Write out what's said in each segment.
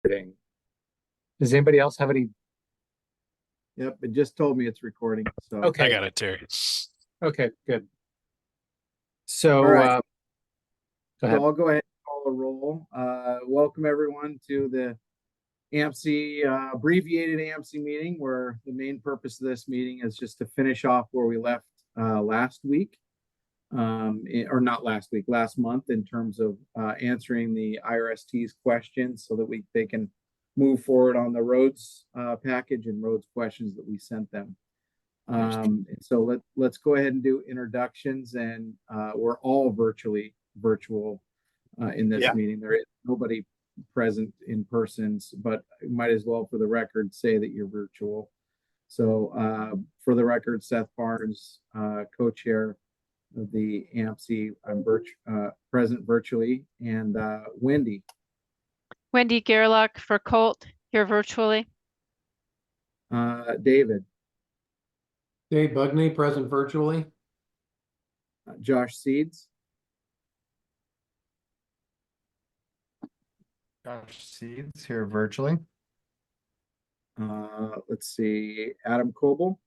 recording. Does anybody else have any? Yep, it just told me it's recording. So Okay. I got it, Terry. Okay, good. So, all right. Go ahead. So I'll go ahead and call a roll. Welcome everyone to the AMC abbreviated AMC meeting, where the main purpose of this meeting is just to finish off where we left last week, or not last week, last month, in terms of answering the IRST's questions, so that they can move forward on the roads package and roads questions that we sent them. So let's go ahead and do introductions, and we're all virtual in this meeting. There is nobody present in person, but might as well, for the record, say that you're virtual. So for the record, Seth Barnes, co-chair of the AMC, I'm present virtually, and Wendy Gerlach for Colt, here virtually. David, Dave Bugney, present virtually. Josh Seeds, Josh Seeds here virtually. let's see, Adam Coble,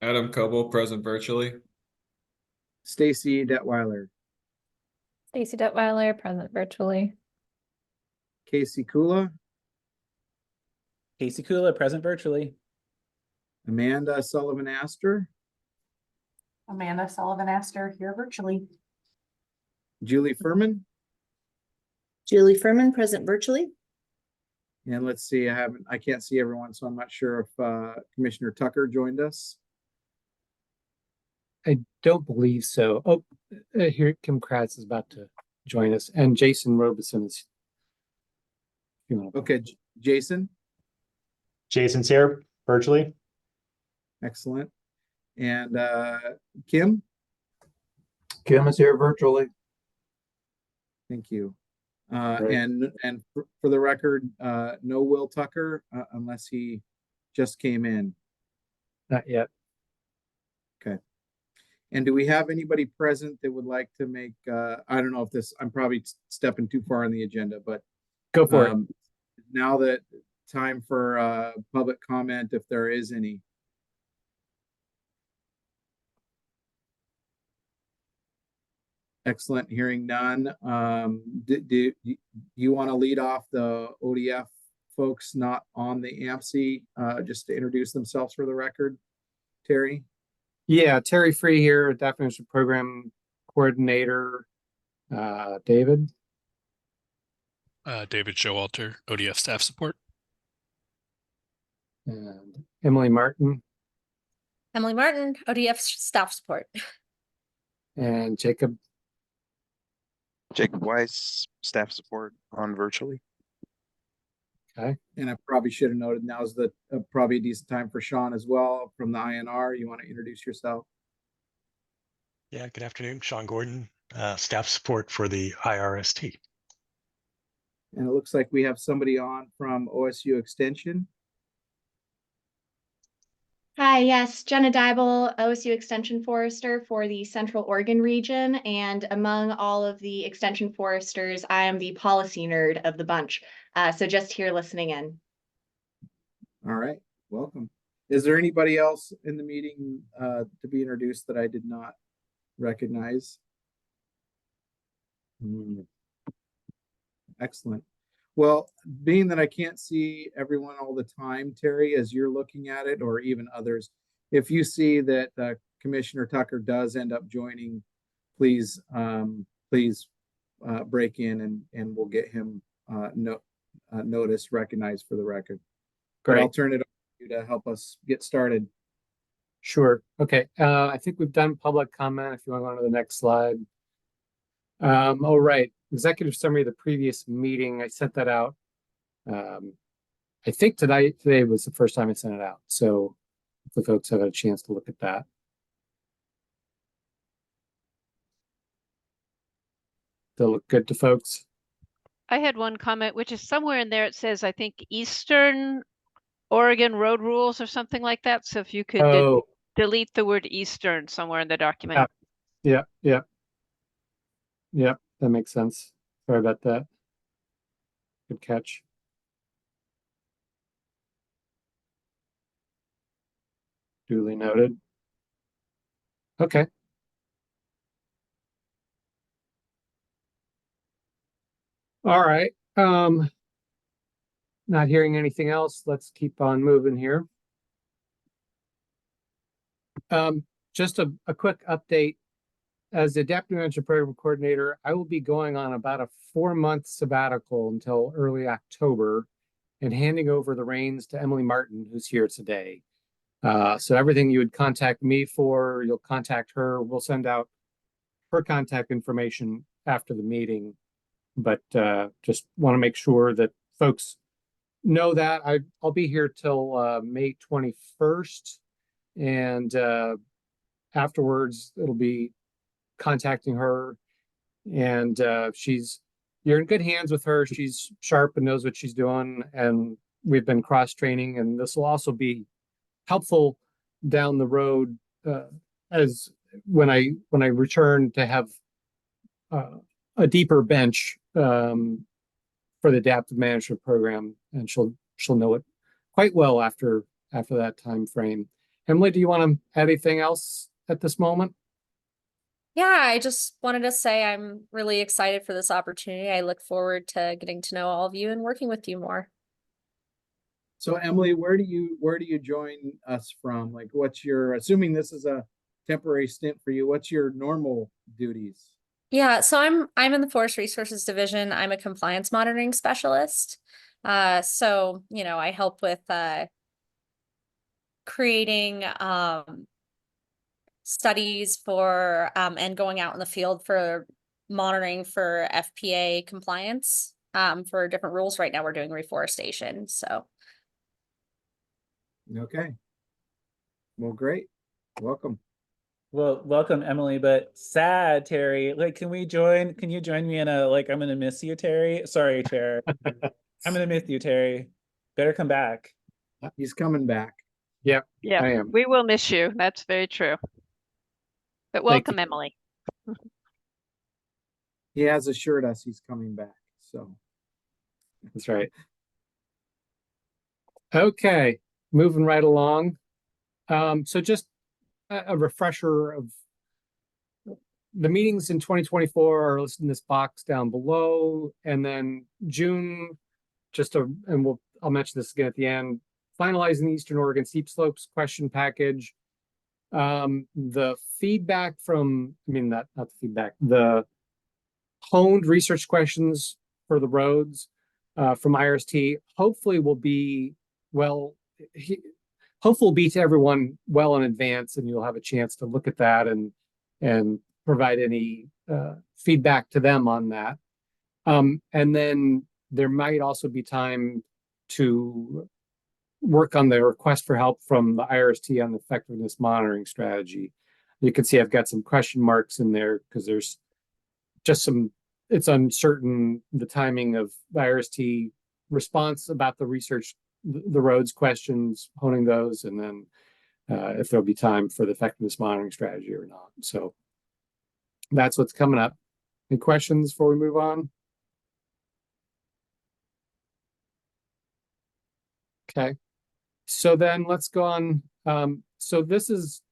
Adam Coble, present virtually. Stacy Detweiler, Stacy Detweiler, present virtually. Casey Kula, Casey Kula, present virtually. Amanda Sullivan Astor, Amanda Sullivan Astor, here virtually. Julie Furman, Julie Furman, present virtually. and let's see, I can't see everyone, so I'm not sure if Commissioner Tucker joined us. I don't believe so. Oh, here Kim Kratz is about to join us, and Jason Robeson is. Okay, Jason, Jason's here virtually. excellent. And Kim Kim is here virtually. thank you. Great. And for the record, no Will Tucker unless he just came in. Not yet. Okay. And do we have anybody present that would like to make, I don't know if I'm probably stepping too far on the agenda, but Go for it. now that time for public comment, if there is any. Excellent, hearing none. Do you want to lead off the ODF folks not on the AMC, just to introduce themselves for the record? Terry? Yeah, Terry Free here, Definition Program Coordinator. David? David Showalter, ODF staff support. And Emily Martin Emily Martin, ODF staff support. and Jacob. Jacob Weiss, staff support on virtually. Okay. And I probably should have noted, now's probably a decent time for Sean as well from the INR. You want to introduce yourself? Yeah, good afternoon. Sean Gordon, staff support for the IRST. And it looks like we have somebody on from OSU Extension. Hi, yes, Jenna Dybel, OSU Extension Forester for the Central Oregon region. And among all of the Extension Foresters, I am the policy nerd of the bunch. So just here listening in. All right, welcome. Is there anybody else in the meeting to be introduced that I did not recognize? Excellent. Well, being that I can't see everyone all the time, Terry, as you're looking at it, or even others, if you see that Commissioner Tucker does end up joining, please break in and we'll get him noticed, recognized for the record. Great. But I'll turn it over to you to help us get started. Sure. Okay. I think we've done public comment. If you want to go on to the next slide. All right. Executive summary of the previous meeting. I sent that out. I think today was the first time I sent it out. So if the folks have had a chance to look at that. Does it look good to folks? I had one comment, which is somewhere in there. It says, I think, Eastern Oregon road rules or something like that. So if you could delete the word Eastern somewhere in the document. Yeah. That makes sense. Sorry about that. Good catch. Duly noted. Okay. All right. Not hearing anything else. Let's keep on moving here. Just a quick update. As the Adaptive Management Program Coordinator, I will be going on about a 4-month sabbatical until early October and handing over the reins to Emily Martin, who's here today. So everything you would contact me for, you'll contact her. We'll send out her contact information after the meeting. But just want to make sure that folks know that I'll be here till May 21st. And afterwards, it'll be contacting her. And you're in good hands with her. She's sharp and knows what she's doing. And we've been cross-training. And this will also be helpful down the road as when I return to have a deeper bench for the adaptive management program, and she'll know it quite well after that time frame. Emily, do you want to add anything else at this moment? Yeah, I just wanted to say I'm really excited for this opportunity. I look forward to getting to know all of you and working with you more. So Emily, where do you join us from? Like, assuming this is a temporary stint for you, what's your normal duties? Yeah, so I'm in the Forest Resources Division. I'm a compliance monitoring specialist. So, I help with creating studies for and going out in the field for monitoring for FPA compliance for different rules. Right now we're doing reforestation. So Okay. Well, great. Welcome. Well, welcome, Emily, but sad, Terry. Like, can you join me in I'm gonna miss you, Terry? Sorry, Chair. I'm gonna miss you, Terry. Better come back. He's coming back. Yep. Yeah, I am. we will miss you. That's very true. But welcome, Emily. He has assured us he's coming back. So that's right. Okay, moving right along. So just a refresher of the meetings in 2024 are listed in this box down below, and then June, I'll mention this again at the end. Finalizing the Eastern Oregon Steep Slopes question package. The feedback from, not the feedback, the honed research questions for the roads from IRST hopefully will be to everyone well in advance, and you'll have a chance to look at that and provide any feedback to them on that. And then there might also be time to work on the request for help from the IRST on the effectiveness monitoring strategy. You can see I've got some question marks in there because there's just it's uncertain the timing of the IRST response about the research, the roads questions, honing those, and then if there'll be time for the effectiveness monitoring strategy or not. So that's what's coming up. Any questions before we move on? Okay. So then let's go on. So this is,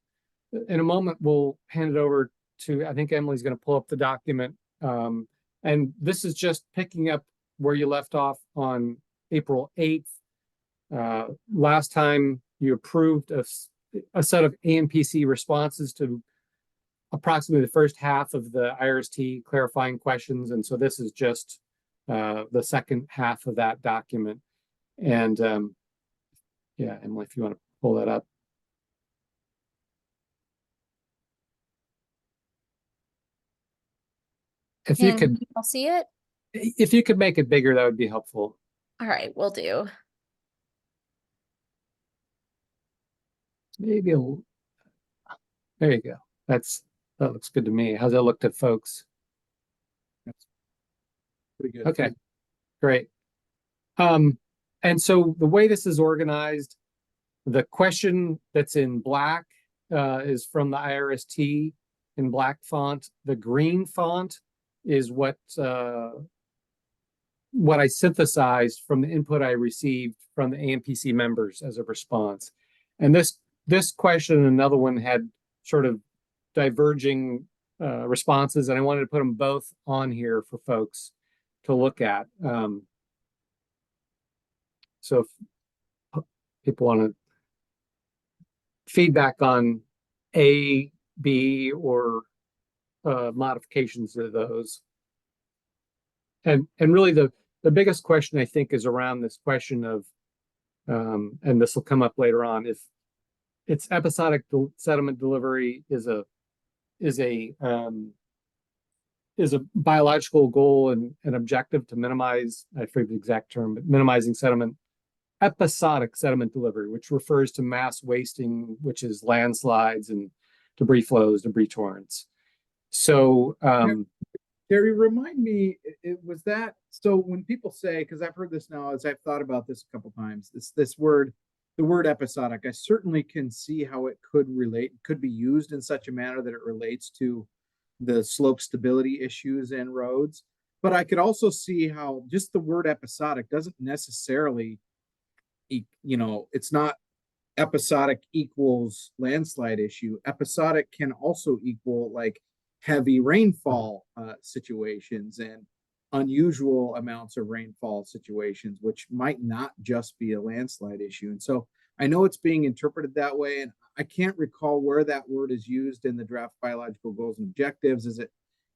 in a moment, we'll hand it over to, I think Emily's going to pull up the document. And this is just picking up where you left off on April 8th. Last time you approved a set of AMPC responses to approximately the first half of the IRST clarifying questions. And so this is just the second half of that document. And yeah, Emily, if you want to pull that up. If you could, I'll see it. if you could make it bigger, that would be helpful. All right, will do. Maybe there you go. That looks good to me. How's that look to folks? That's pretty good. Okay, great. And so the way this is organized, the question that's in black is from the IRST in black font. The green font is what what I synthesized from the input I received from the AMPC members as a response. And this question and another one had sort of diverging responses, and I wanted to put them both on here for folks to look at. So if people want to feedback on A, B, or modifications to those. And really the biggest question I think is around this question of, and this will come up later on, if it's episodic sediment delivery is a biological goal and an objective to minimize, I forget the exact term, but minimizing episodic sediment delivery, which refers to mass wasting, which is landslides and debris flows, debris torrents. So, Terry, remind me, it was that, so when people say, because I've heard this now as I've thought about this a couple times, this word, the word episodic, I certainly can see how it could be used in such a manner that it relates to the slope stability issues in roads. But I could also see how just the word episodic doesn't necessarily, it's not episodic equals landslide issue. Episodic can also equal like heavy rainfall situations and unusual amounts of rainfall situations, which might not just be a landslide issue. And so I know it's being interpreted that way, and I can't recall where that word is used in the draft biological goals and objectives.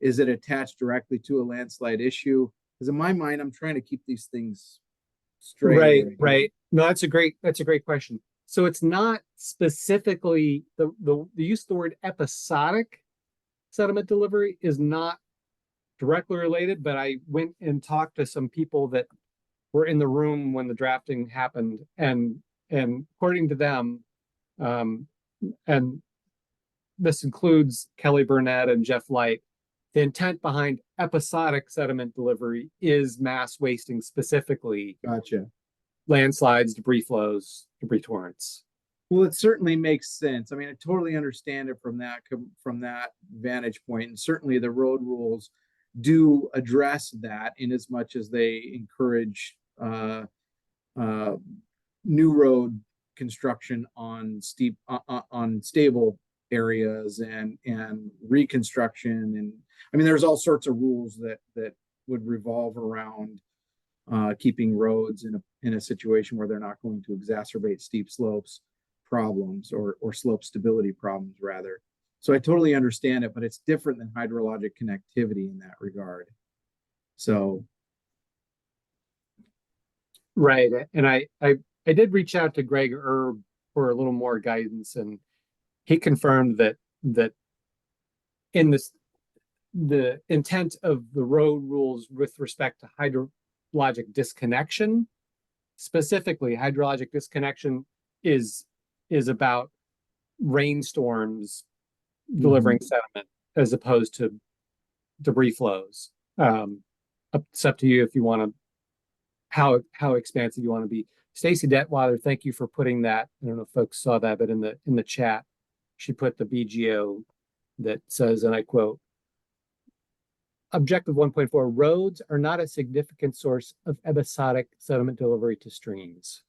Is it attached directly to a landslide issue? Because in my mind, I'm trying to keep these things straight. Right. No, that's a great question. So it's not specifically the use of the word episodic sediment delivery is not directly related, but I went and talked to some people that were in the room when the drafting happened, and according to them, and this includes Kelly Burnett and Jeff Light, the intent behind episodic sediment delivery is mass wasting, specifically. Gotcha. Landslides, debris flows, debris torrents. Well, it certainly makes sense. I mean, I totally understand it from that vantage point, and certainly the road rules do address that in as much as they encourage new road construction on stable areas and reconstruction. And I mean, there's all sorts of rules that would revolve around keeping roads in a situation where they're not going to exacerbate steep slopes problems or slope stability problems rather. So I totally understand it, but it's different than hydrologic connectivity in that regard. So. Right. And I did reach out to Greg Erb for a little more guidance, and he confirmed that in the intent of the road rules with respect to hydrologic disconnection, specifically hydrologic disconnection is about rainstorms delivering sediment as opposed to debris flows. It's up to you if you want to, how expansive you want to be. Stacy Detweiler, thank you for putting that. I don't know if folks saw that, but in the chat, she put the BGO that says, and I quote, Objective 1.4, roads are not a significant source of episodic sediment delivery to streams.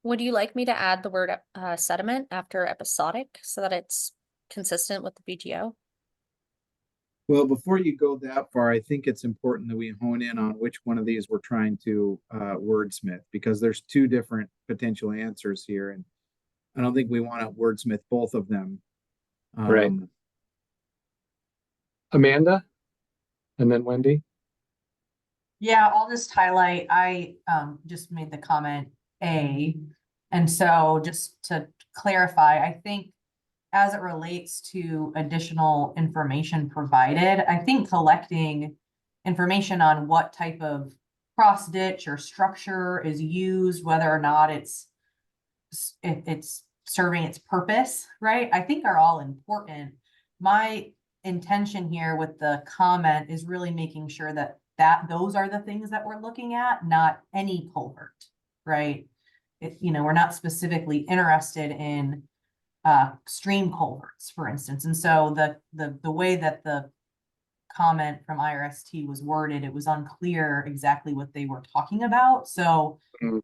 Would you like me to add the word sediment after episodic so that it's consistent with the BGO? Well, before you go that far, I think it's important that we hone in on which one of these we're trying to wordsmith, because there's two different potential answers here, and I don't think we want to wordsmith both of them. Right. Amanda, and then Wendy. Yeah, I'll just highlight, I just made the comment A. And so just to clarify, I think as it relates to additional information provided, I think collecting information on what type of cross ditch or structure is used, whether or not it's serving its purpose, right? I think are all important. My intention here with the comment is really making sure that those are the things that we're looking at, not any culvert, right? We're not specifically interested in stream culverts, for instance. And so the way that the comment from IRST was worded, it was unclear exactly what they were talking about. So, you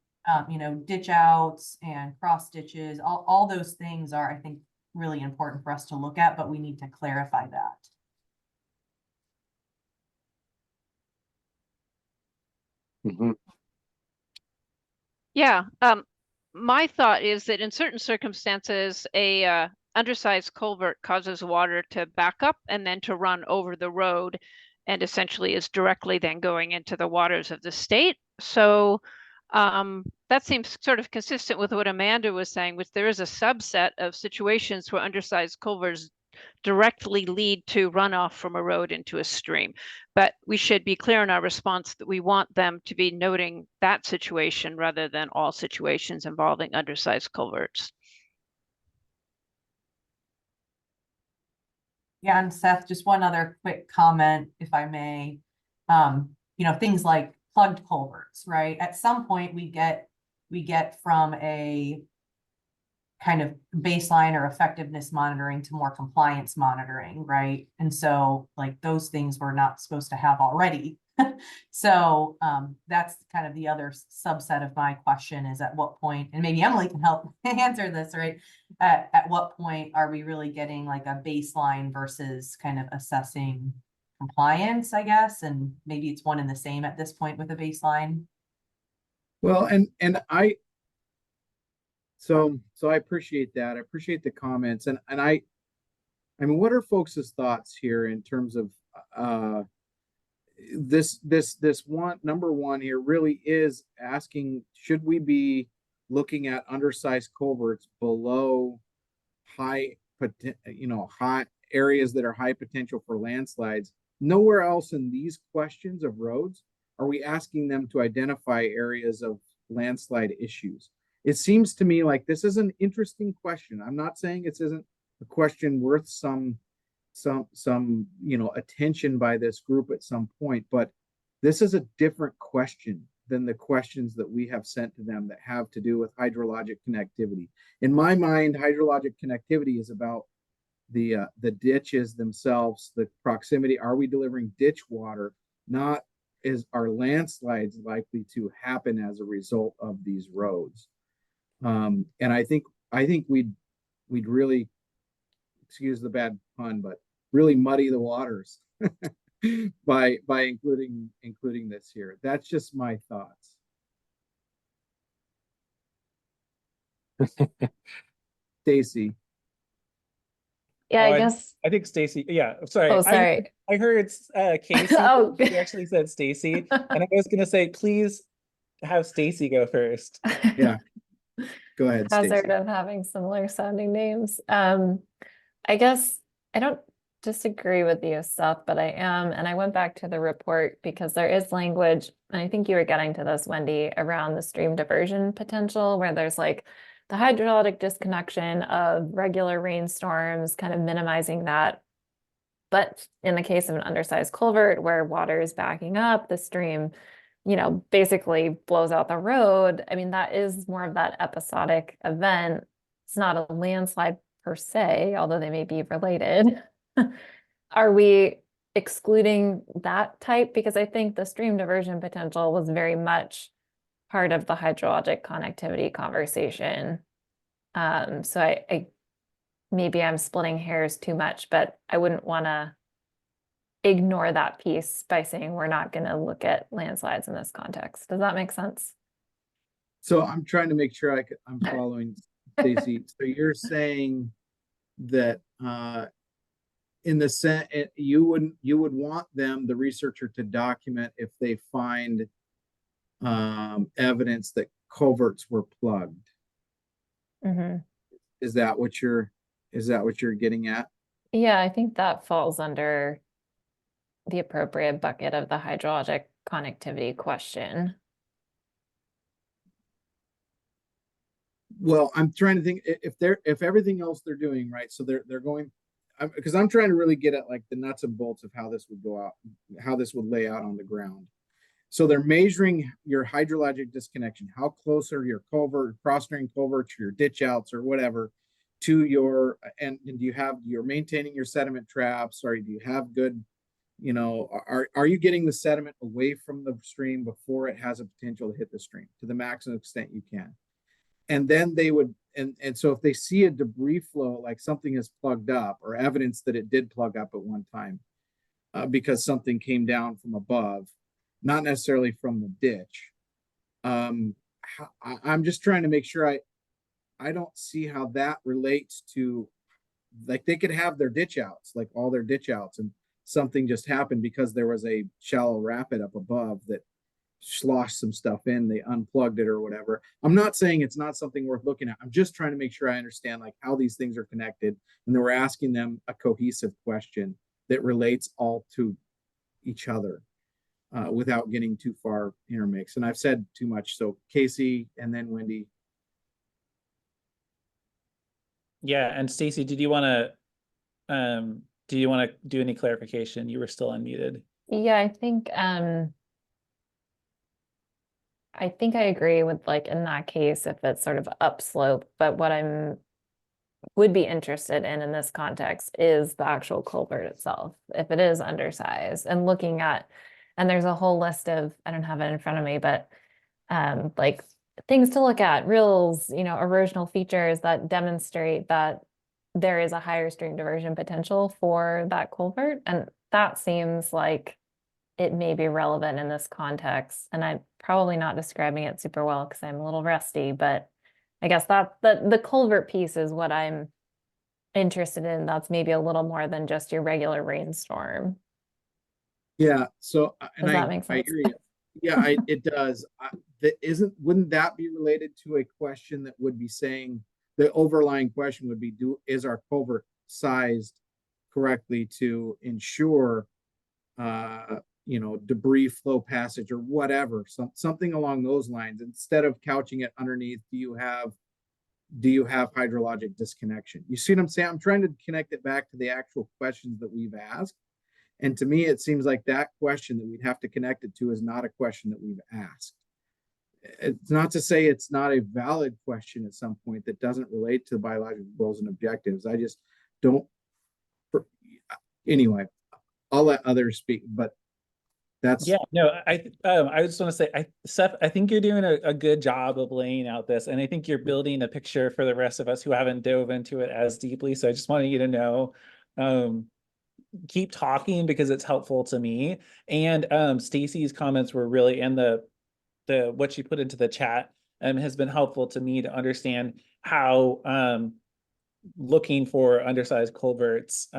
know, ditch outs and cross ditches, all those things are, I think, really important for us to look at, but we need to clarify that. Yeah, my thought is that in certain circumstances, a undersized culvert causes water to back up and then to run over the road, and essentially is directly then going into the waters of the state. So that seems sort of consistent with what Amanda was saying, which there is a subset of situations where undersized culverts directly lead to runoff from a road into a stream. But we should be clear in our response that we want them to be noting that situation rather than all situations involving undersized culverts. Yeah, and Seth, just one other quick comment, if I may. You know, things like plugged culverts, right? At some point we get from a kind of baseline or effectiveness monitoring to more compliance monitoring, right? And so like those things we're not supposed to have already. So that's kind of the other subset of my question is at what point, and maybe Emily can help answer this, right? At what point are we really getting like a baseline versus kind of assessing compliance, I guess, and maybe it's one and the same at this point with a baseline. Well, and so I appreciate that. I appreciate the comments, and I mean, what are folks' thoughts here in terms of this one number one here really is asking, should we be looking at undersized culverts below high areas that are high potential for landslides? Nowhere else in these questions of roads are we asking them to identify areas of landslide issues. It seems to me like this is an interesting question. I'm not saying it isn't a question worth some attention by this group at some point, but this is a different question than the questions that we have sent to them that have to do with hydrologic connectivity. In my mind, hydrologic connectivity is about the ditches themselves, the proximity. Are we delivering ditch water? Not are landslides likely to happen as a result of these roads? And I think we'd really, excuse the bad pun, but really muddy the waters by including this here. That's just my thoughts. Stacy. Yeah, I think Stacy. Yeah, sorry. Oh, sorry. I heard Casey. Oh, you actually said Stacy, and I was gonna say, please have Stacy go first. Yeah, go ahead. Hazard of having similar sounding names. I guess I don't disagree with you, Seth, but I am, and I went back to the report because there is language, and I think you were getting to this, Wendy, around the stream diversion potential, where there's like the hydraulic disconnection of regular rainstorms, kind of minimizing that. But in the case of an undersized culvert where water is backing up, the stream, basically blows out the road. I mean, that is more of that episodic event. It's not a landslide per se, although they may be related. Are we excluding that type? Because I think the stream diversion potential was very much part of the hydrologic connectivity conversation. So I maybe I'm splitting hairs too much, but I wouldn't want to ignore that piece by saying we're not going to look at landslides in this context. Does that make sense? So I'm trying to make sure I'm following, Stacy. So you're saying that in the sense you would want them, the researcher, to document if they find evidence that culverts were plugged. Mm-hmm. Is that what you're getting at? Yeah, I think that falls under the appropriate bucket of the hydrologic connectivity question. Well, I'm trying to think if everything else they're doing right, so they're going, because I'm trying to really get at like the nuts and bolts of how this would go out, how this would lay out on the ground. So they're measuring your hydrologic disconnection. How close are your cross-drain culverts, your ditch outs, or whatever, to your, and do you're maintaining your sediment traps, or do you have good You know, are you getting the sediment away from the stream before it has a potential to hit the stream to the maximum extent you can? And then they would, and so if they see a debris flow, like something is plugged up or evidence that it did plug up at one time because something came down from above, not necessarily from the ditch. I'm just trying to make sure I don't see how that relates to, like, they could have their ditch outs, like all their ditch outs, and something just happened because there was a shallow rapid up above that sloshed some stuff in, they unplugged it or whatever. I'm not saying it's not something worth looking at. I'm just trying to make sure I understand like how these things are connected, and then we're asking them a cohesive question that relates all to each other without getting too far intermixed. And I've said too much. So Casey and then Wendy. Yeah, and Stacy, do you want to do any clarification? You were still unmuted. Yeah, I think I agree with, like, in that case, if it's sort of upslope, but what would be interested in this context is the actual culvert itself. If it is undersized and looking at, and there's a whole list of, I don't have it in front of me, but like things to look at, rills, you know, erosional features that demonstrate that there is a higher stream diversion potential for that culvert. And that seems like it may be relevant in this context. And I'm probably not describing it super well because I'm a little rusty, but I guess that the culvert piece is what I'm interested in. That's maybe a little more than just your regular rainstorm. Yeah. So, and Does that make I sense? hear you. Yeah, it does. Wouldn't that be related to a question that would be saying, the overlying question would be, is our culvert sized correctly to ensure you know, debris flow passage or whatever, something along those lines, instead of couching it underneath, do you have hydrologic disconnection? You see what I'm saying? I'm trying to connect it back to the actual questions that we've asked. And to me, it seems like that question that we'd have to connect it to is not a question that we've asked. It's not to say it's not a valid question at some point that doesn't relate to biological goals and objectives. I just don't. Anyway, I'll let others speak, but that's, yeah, no, I just want to say, Seth, I think you're doing a good job of laying out this, and I think you're building a picture for the rest of us who haven't dove into it as deeply. So I just wanted you to know, keep talking because it's helpful to me. And Stacy's comments were really, and the what she put into the chat has been helpful to me to understand how looking for undersized culverts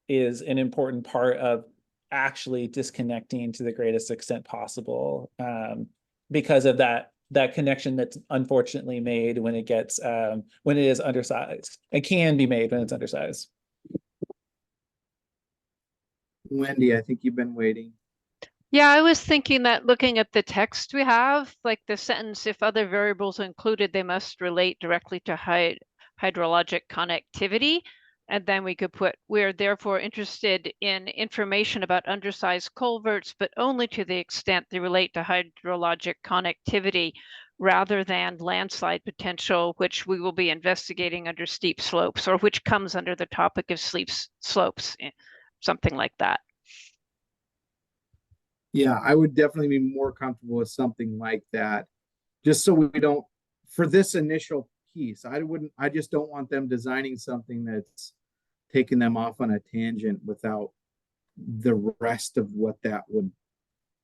is an important part of actually disconnecting to the greatest extent possible, because of that connection that's unfortunately made when it gets when it is undersized. It can be made when it's undersized. Wendy, I think you've been waiting. Yeah, I was thinking that looking at the text we have, like the sentence, if other variables are included, they must relate directly to hydrologic connectivity. And then we could put, we're therefore interested in information about undersized culverts, but only to the extent they relate to hydrologic connectivity rather than landslide potential, which we will be investigating under steep slopes, or which comes under the topic of steep slopes, something like that. Yeah, I would definitely be more comfortable with something like that, just so we don't, for this initial piece, I just don't want them designing something that's taking them off on a tangent without the rest of what that would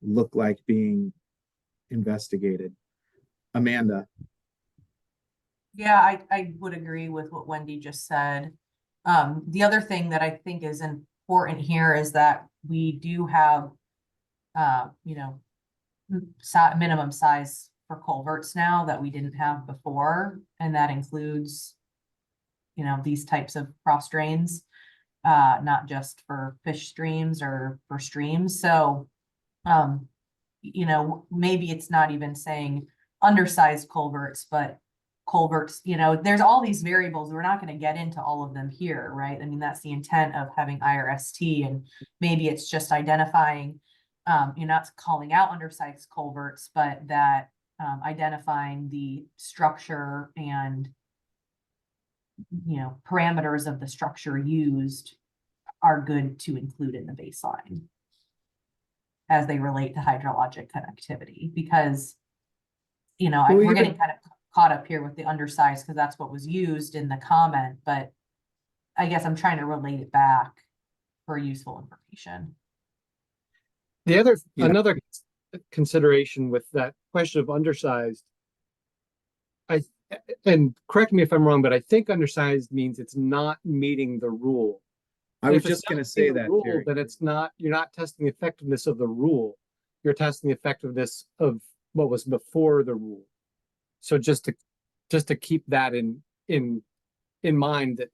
look like being investigated. Amanda. Yeah, I would agree with what Wendy just said. The other thing that I think is important here is that we do have you know, minimum size for culverts now that we didn't have before, and that includes, you know, these types of cross drains, not just for fish streams or for streams. So, you know, maybe it's not even saying undersized culverts, but culverts, you know, there's all these variables. We're not going to get into all of them here, right? I mean, that's the intent of having IRST, and maybe it's just identifying, you're not calling out undersized culverts, but that identifying the structure and, you know, parameters of the structure used are good to include in the baseline as they relate to hydrologic connectivity, because, you know, Well, we're even- getting kind of caught up here with the undersized because that's what was used in the comment, but I guess I'm trying to relate it back for useful information. The other, Yeah. another consideration with that question of undersized, and correct me if I'm wrong, but I think undersized means it's not meeting the rule. I And was if it's just not gonna meeting say the that, rule, Terry. then it's not, you're not testing the effectiveness of the rule. You're testing the effectiveness of what was before the rule. So just to keep that in mind, that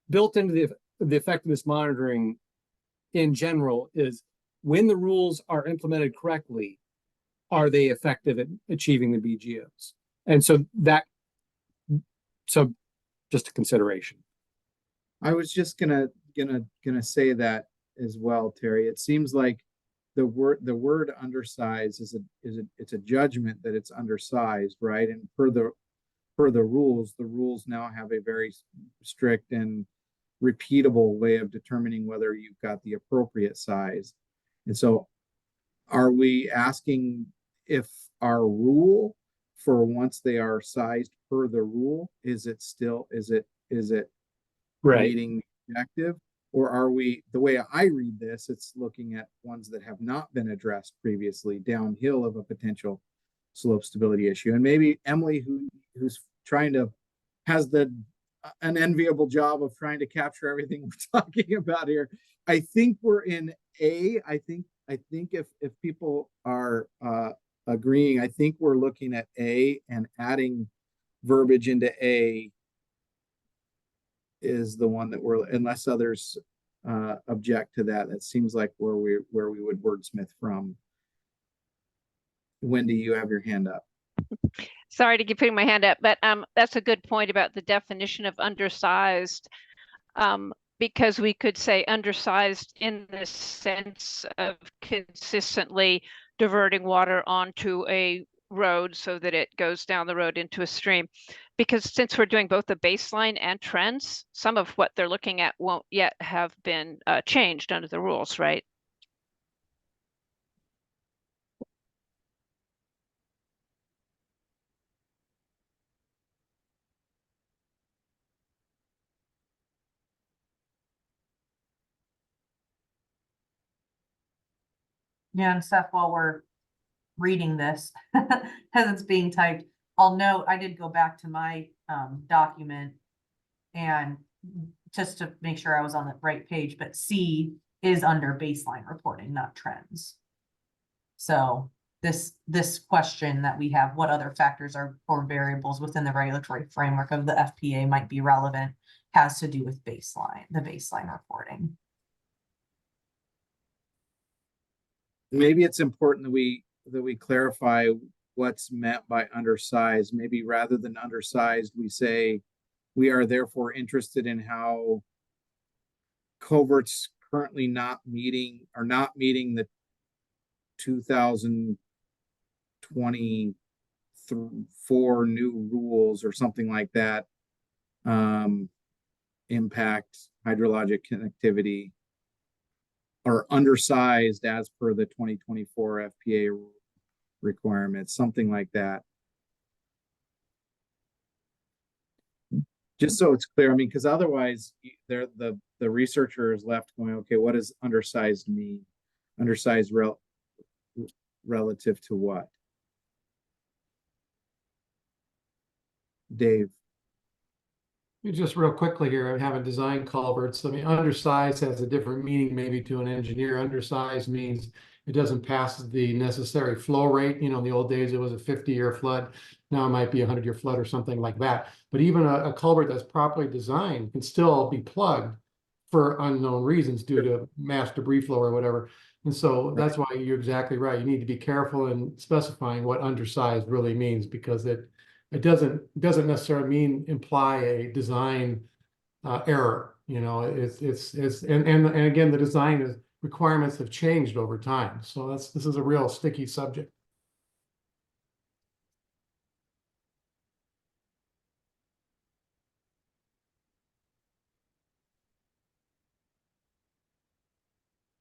built into the effectiveness monitoring in general is when the rules are implemented correctly, are they effective at achieving the BGOs? And so just a consideration. I was just gonna say that as well, Terry. It seems like the word undersized it's a judgment that it's undersized, right? And per the rules, the rules now have a very strict and repeatable way of determining whether you've got the appropriate size. And so are we asking if our rule for once they are sized per the rule, is it Right. meeting the objective? Or are we, the way I read this, it's looking at ones that have not been addressed previously downhill of a potential slope stability issue. And maybe Emily, who's trying to, has an enviable job of trying to capture everything we're talking about here. I think we're in A. I think if people are agreeing, I think we're looking at A, and adding verbiage into A is the one that we're, unless others object to that. That seems like where we would wordsmith from. Wendy, you have your hand up. Sorry to keep putting my hand up, but that's a good point about the definition of undersized. Because we could say undersized in the sense of consistently diverting water onto a road so that it goes down the road into a stream. Because since we're doing both the baseline and trends, some of what they're looking at won't yet have been changed under the rules, right? Yeah, and Seth, while we're reading this, as it's being typed, I'll note, I did go back to my document and just to make sure I was on the right page, but C is under baseline reporting, not trends. So this question that we have, what other factors or variables within the regulatory framework of the FPA might be relevant, has to do with the baseline reporting. Maybe it's important that we clarify what's meant by undersized. Maybe rather than undersized, we say we are therefore interested in how culverts currently not meeting the 2024 new rules or something like that impact hydrologic connectivity, or undersized as per the 2024 FPA requirements, something like that. Just so it's clear, I mean, because otherwise the researcher is left going, okay, what does undersized mean? Undersized relative to what? Dave. Just real quickly here, I haven't designed culverts. I mean, undersized has a different meaning maybe to an engineer. Undersized means it doesn't pass the necessary flow rate. You know, in the old days, it was a 50-year flood. Now it might be a 100-year flood or something like that. But even a culvert that's properly designed can still be plugged for unknown reasons due to mass debris flow or whatever. And so that's why you're exactly right. You need to be careful in specifying what undersized really means, because it doesn't necessarily imply a design error. You know, and again, the design requirements have changed over time. So this is a real sticky subject.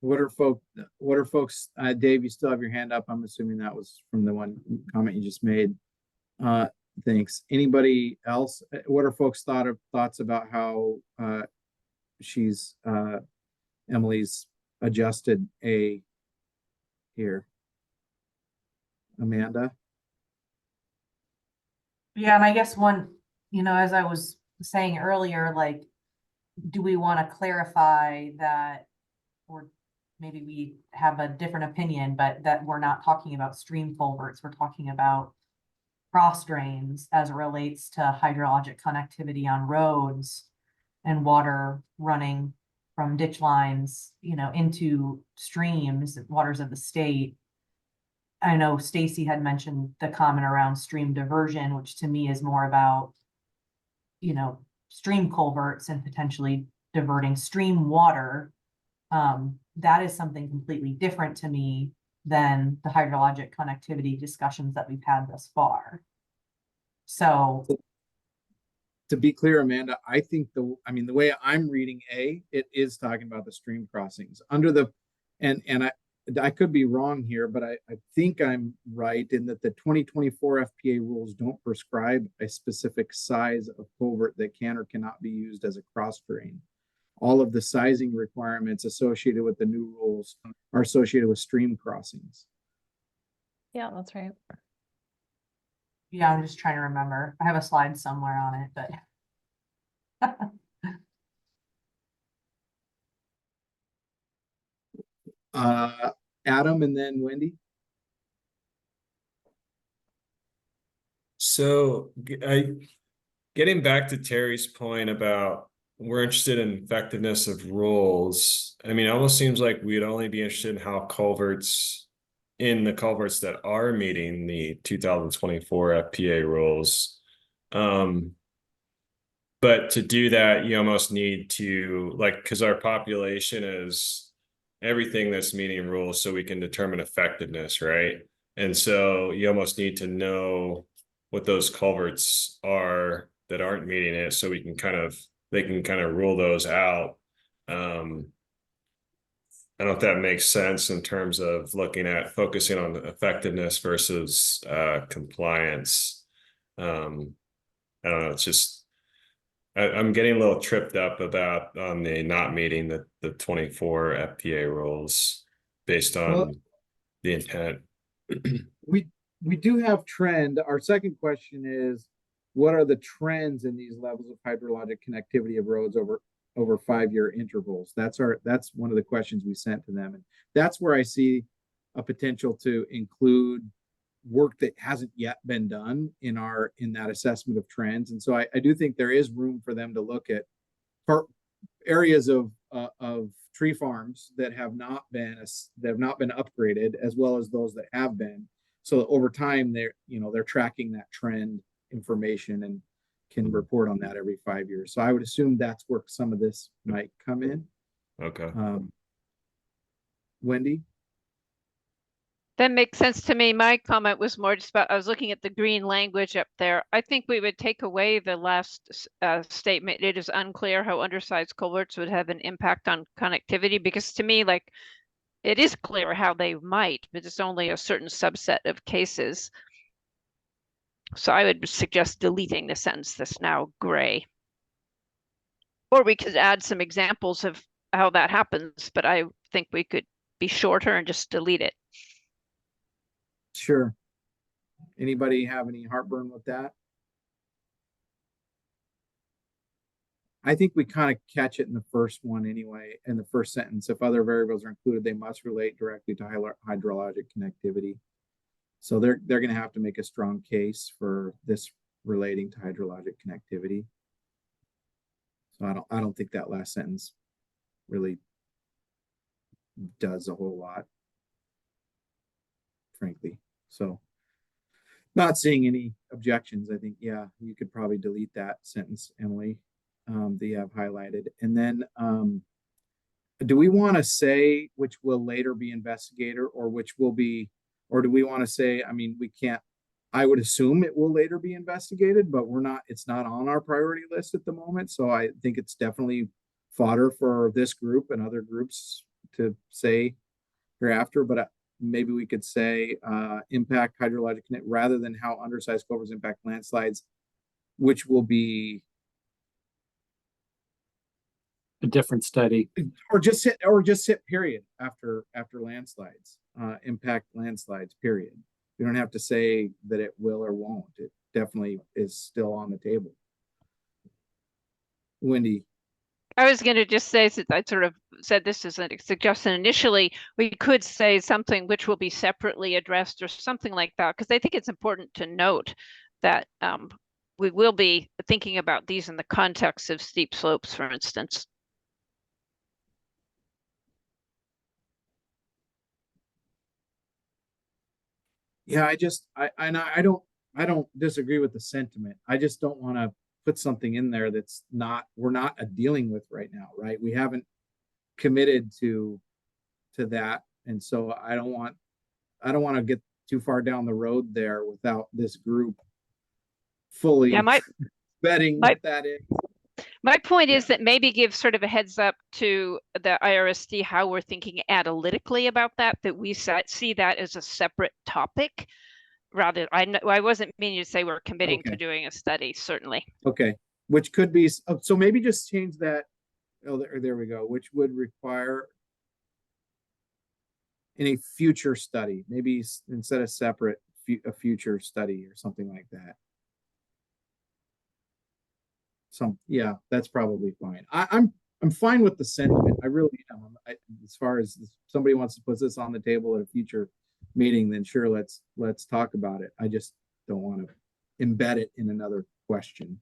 what are folks, Dave, you still have your hand up. I'm assuming that was from the one comment you just made. Thanks. Anybody else? What are folks' thoughts about how she's Emily's adjusted A here? Amanda? Yeah, and I guess one, as I was saying earlier, like, do we want to clarify that, or maybe we have a different opinion, but that we're not talking about stream culverts, we're talking about cross drains as it relates to hydrologic connectivity on roads and water running from ditch lines, into streams, waters of the state. I know Stacy had mentioned the comment around stream diversion, which to me is more about, stream culverts and potentially diverting stream water. That is something completely different to me than the hydrologic connectivity discussions that we've had thus far. So to be clear, Amanda, I think the way I'm reading A, it is talking about the stream crossings under the, and I could be wrong here, but I think I'm right in that the 2024 FPA rules don't prescribe a specific size of culvert that can or cannot be used as a cross drain. All of the sizing requirements associated with the new rules are associated with stream crossings. Yeah, that's right. yeah, I'm just trying to remember. I have a slide somewhere on it, but Adam and then Wendy. So getting back to Terry's point about we're interested in effectiveness of rules. I mean, it almost seems like we'd only be interested in how culverts that are meeting the 2024 FPA rules. But to do that, you almost need to, because our population is everything that's meeting rules, so we can determine effectiveness, right? And so you almost need to know what those culverts are that aren't meeting it, so they can kind of rule those out. I don't know if that makes sense in terms of focusing on effectiveness versus compliance. I don't know. It's just I'm getting a little tripped up about on the not meeting the 24 FPA rules based on the intent. We do have trend. Our second question is, what are the trends in these levels of hydrologic connectivity of roads over 5-year intervals? That's one of the questions we sent to them, and that's where I see a potential to include work that hasn't yet been done in that assessment of trends. And so I do think there is room for them to look at areas of tree farms that have not been upgraded, as well as those that have been. So over time, they're tracking that trend information and can report on that every 5 years. So I would assume that's where some of this might come in. Okay. Wendy? That makes sense to me. My comment was more just about, I was looking at the green language up there. I think we would take away the last statement. It is unclear how undersized culverts would have an impact on connectivity, because to me, it is clear how they might, but it's only a certain subset of cases. So I would suggest deleting the sentence that's now gray. Or we could add some examples of how that happens, but I think we could be shorter and just delete it. Sure. Anybody have any heartburn with that? I think we kind of catch it in the first one anyway, in the first sentence. If other variables are included, they must relate directly to hydrologic connectivity. So they're going to have to make a strong case for this relating to hydrologic connectivity. So I don't think that last sentence really does a whole lot, frankly. So not seeing any objections. I think, yeah, you could probably delete that sentence, Emily, that you have highlighted. And then do we want to say which will later be investigator, or which will be, or do we want to say, I mean, we can't, I would assume it will later be investigated, but it's not on our priority list at the moment. So I think it's definitely fodder for this group and other groups to say hereafter, but maybe we could say impact hydrologic rather than how undersized culverts impact landslides, which will be A different study. or just hit period after landslides, impact landslides period. You don't have to say that it will or won't. It definitely is still on the table. Wendy. I was going to just say, since I sort of said this as a suggestion initially, we could say something which will be separately addressed or something like that, because I think it's important to note that we will be thinking about these in the context of steep slopes, for instance. Yeah, I don't disagree with the sentiment. I just don't want to put something in there that's we're not dealing with right now, right? We haven't committed to that, and so I don't want to get too far down the road there without this group fully betting what that is. My point is that maybe give sort of a heads up to the IRSD how we're thinking analytically about that we see that as a separate topic. Rather, I wasn't meaning to say we're committing to doing a study, certainly. Okay, which could be, so maybe just change that. Oh, there we go, which would require in a future study, maybe instead of separate, a future study or something like that. Yeah, that's probably fine. I'm fine with the sentiment. I really am. As far as somebody wants to put this on the table at a future meeting, then sure, let's talk about it. I just don't want to embed it in another question.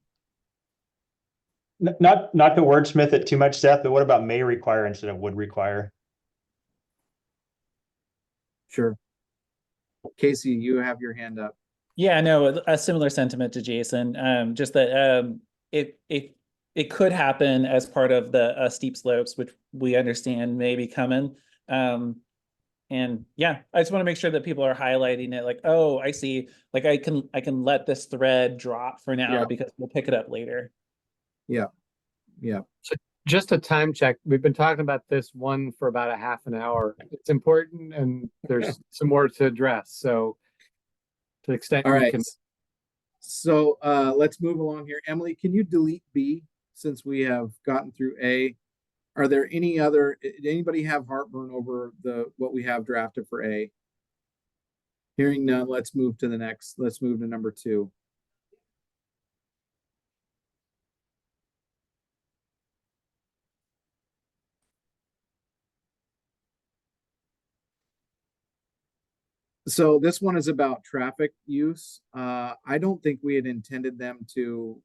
Not to wordsmith it too much, Seth, but what about may require instead of would require? Sure. Casey, you have your hand up. Yeah, no, a similar sentiment to Jason. Just that it could happen as part of the steep slopes, which we understand may be coming. And yeah, I just want to make sure that people are highlighting it, like, oh, I see, like I can let this thread drop for now because we'll pick it up later. Yeah. So just a time check. We've been talking about this one for about a half an hour. It's important, and there's some more to address. So to the extent we can. So let's move along here. Emily, can you delete B since we have gotten through A? Are there any other, anybody have heartburn over what we have drafted for A? Hearing none, let's move to the next. Let's move to number 2. So this one is about traffic use. I don't think we had intended them to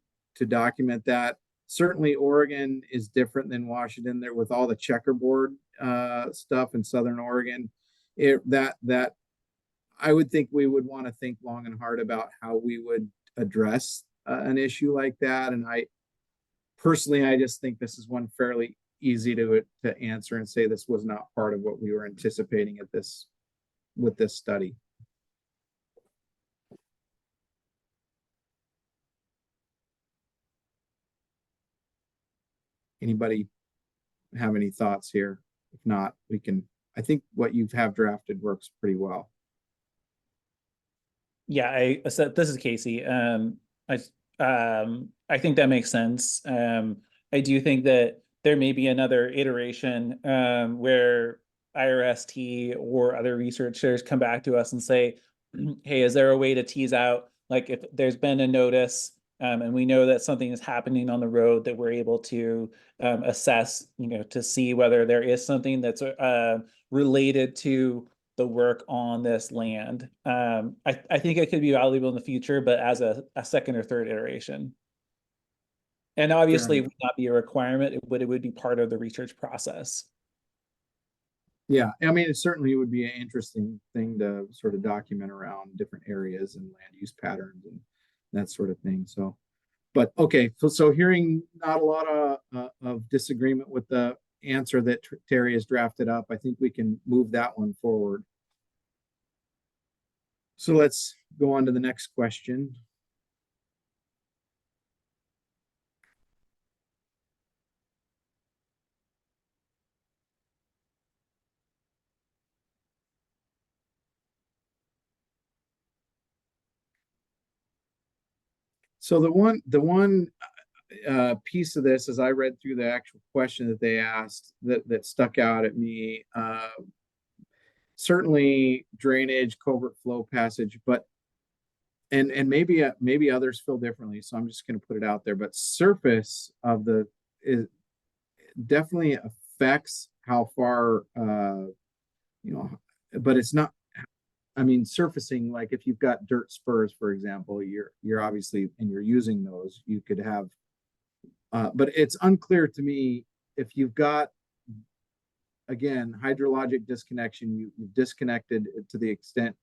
document that. Certainly Oregon is different than Washington there with all the checkerboard stuff in Southern Oregon. That I would think we would want to think long and hard about how we would address an issue like that. And I just think this is one fairly easy to answer and say this was not part of what we were anticipating with this study. Anybody have any thoughts here? If not, I think what you have drafted works pretty well. Yeah, so this is Casey. I think that makes sense. I do think that there may be another iteration where IRST or other researchers come back to us and say, hey, is there a way to tease out, like if there's been a notice and we know that something is happening on the road, that we're able to assess, to see whether there is something that's related to the work on this land. I think it could be valuable in the future, but as a second or third iteration. And obviously it would not be a requirement, but it would be part of the research process. Yeah, I mean, it certainly would be an interesting thing to sort of document around different areas and land use patterns and that sort of thing. So, but okay, so hearing not a lot of disagreement with the answer that Terry has drafted up, I think we can move that one forward. So let's go on to the next question. So the one piece of this, as I read through the actual question that they asked, that stuck out at me, certainly drainage, culvert flow passage, but and maybe others feel differently, so I'm just going to put it out there. But surface of the is definitely affects how far, but it's not. I mean, surfacing, like if you've got dirt spurs, for example, you're obviously, and you're using those, you could have. But it's unclear to me if you've got, again, hydrologic disconnection. You've disconnected to the extent.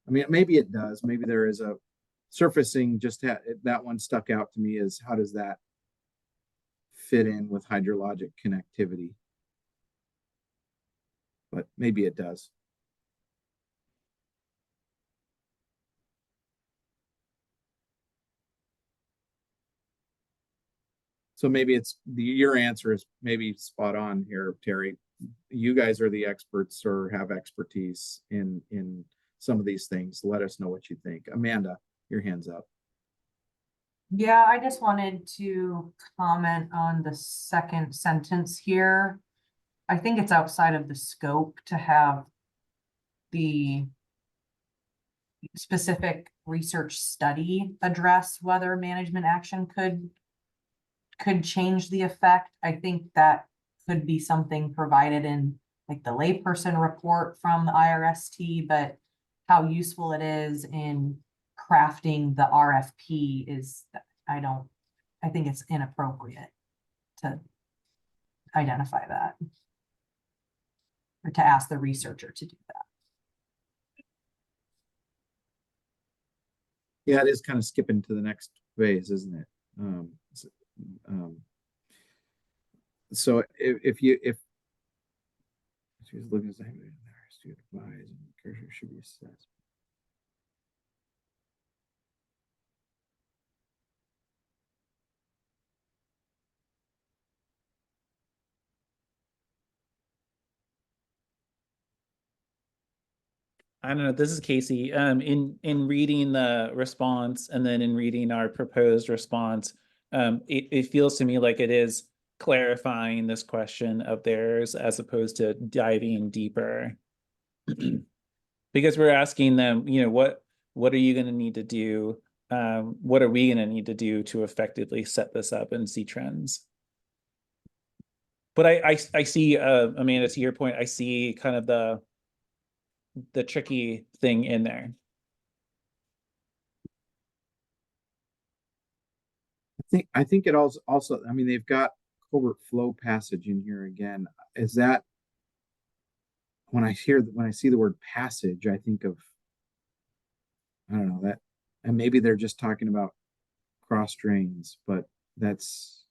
I mean, maybe it does. Maybe there is a surfacing. That one stuck out to me is how does that fit in with hydrologic connectivity? But maybe it does. So maybe your answer is maybe spot on here, Terry. You guys are the experts or have expertise in some of these things. Let us know what you think. Amanda, your hand's up. Yeah, I just wanted to comment on the second sentence here. I think it's outside of the scope to have the specific research study address whether management action could change the effect. I think that could be something provided in like the layperson report from the IRST, but how useful it is in crafting the RFP is, I think it's inappropriate to identify that or to ask the researcher to do that. Yeah, it is kind of skipping to the next phase, isn't it? So if she's looking at the advise and should be assessed. I don't know, this is Casey. In reading the response and then in reading our proposed response, it feels to me like it is clarifying this question of theirs as opposed to diving deeper. Because we're asking them, what are you going to need to do? What are we going to need to do to effectively set this up and see trends? But I see, Amanda, to your point, I see kind of the tricky thing in there. I think it also, I mean, they've got culvert flow passage in here again. Is that when I see the word passage, I think of, I don't know, that, and maybe they're just talking about cross drains, but that's,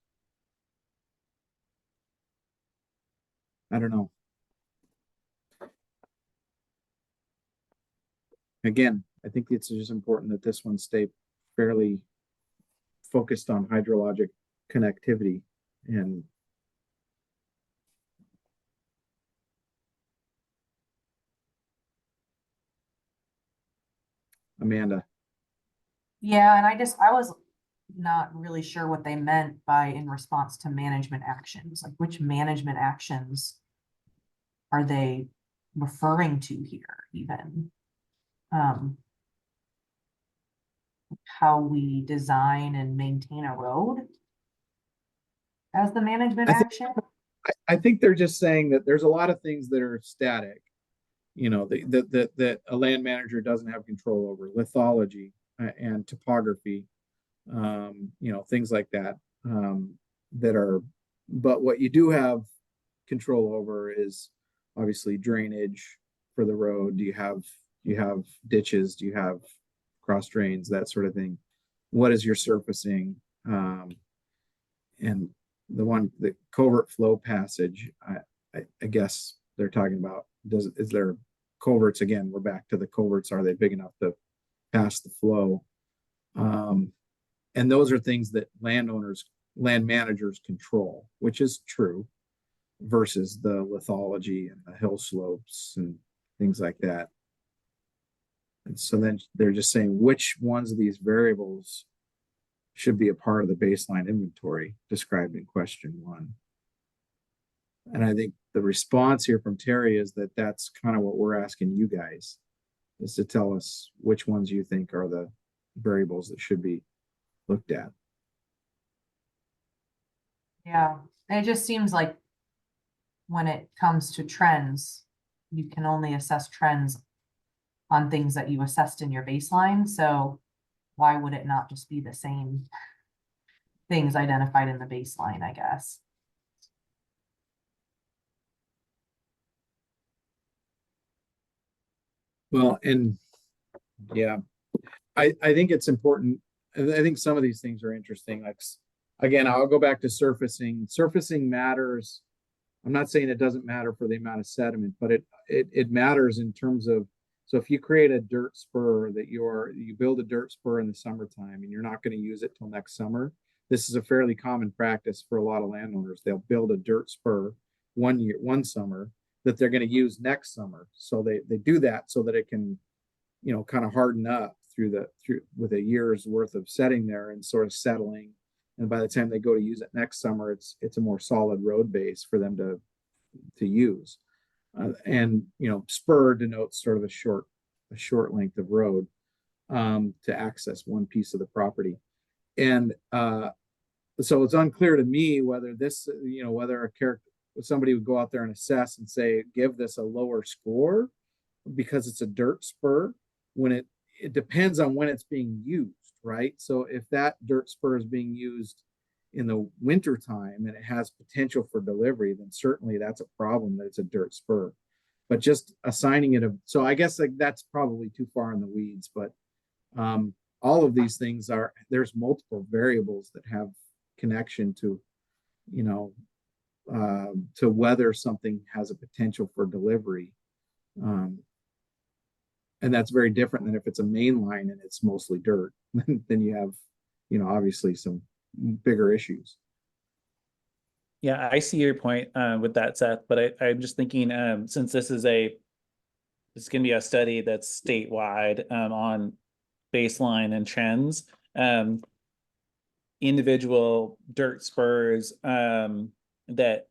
I don't know. Again, I think it's just important that this one stay fairly focused on hydrologic connectivity and Amanda. Yeah, and I was not really sure what they meant by in response to management actions, like which management actions are they referring to here even? How we design and maintain a road as the management action? I think they're just saying that there's a lot of things that are static, that a land manager doesn't have control over, lithology and topography, things like that, that are, but what you do have control over is obviously drainage for the road. Do you have ditches? Do you have cross drains, that sort of thing? What is your surfacing? And the culvert flow passage, I guess they're talking about, is there culverts? Again, we're back to the culverts. Are they big enough to pass the flow? And those are things that land managers control, which is true, versus the lithology and the hill slopes and things like that. And so then they're just saying which ones of these variables should be a part of the baseline inventory described in question 1. And I think the response here from Terry is that that's kind of what we're asking you guys, is to tell us which ones you think are the variables that should be looked at. Yeah, and it just seems like when it comes to trends, you can only assess trends on things that you assessed in your baseline. So why would it not just be the same things identified in the baseline, I guess? Well, and yeah, I think it's important. And I think some of these things are interesting. Like, again, I'll go back to surfacing. Surfacing matters. I'm not saying it doesn't matter for the amount of sediment, but it matters in terms of, so if you create a dirt spur that you build a dirt spur in the summertime and you're not going to use it till next summer, this is a fairly common practice for a lot of landowners. They'll build a dirt spur one summer that they're going to use next summer. So they do that so that it can, you know, kind of harden up through with a year's worth of setting there and sort of settling. And by the time they go to use it next summer, it's a more solid road base for them to use. And you know, spur denotes sort of a short length of road to access one piece of the property. And so it's unclear to me whether this, you know, whether somebody would go out there and assess and say, give this a lower score because it's a dirt spur, when it depends on when it's being used, right? So if that dirt spur is being used in the winter time and it has potential for delivery, then certainly that's a problem that it's a dirt spur. But just assigning it so I guess like that's probably too far in the weeds, but all of these things there's multiple variables that have connection to, you know, to whether something has a potential for delivery. And that's very different than if it's a main line and it's mostly dirt. Then you have, you know, obviously some bigger issues. Yeah, I see your point with that, Seth, but I'm just thinking since it's going to be a study that's statewide on baseline and trends, individual dirt spurs that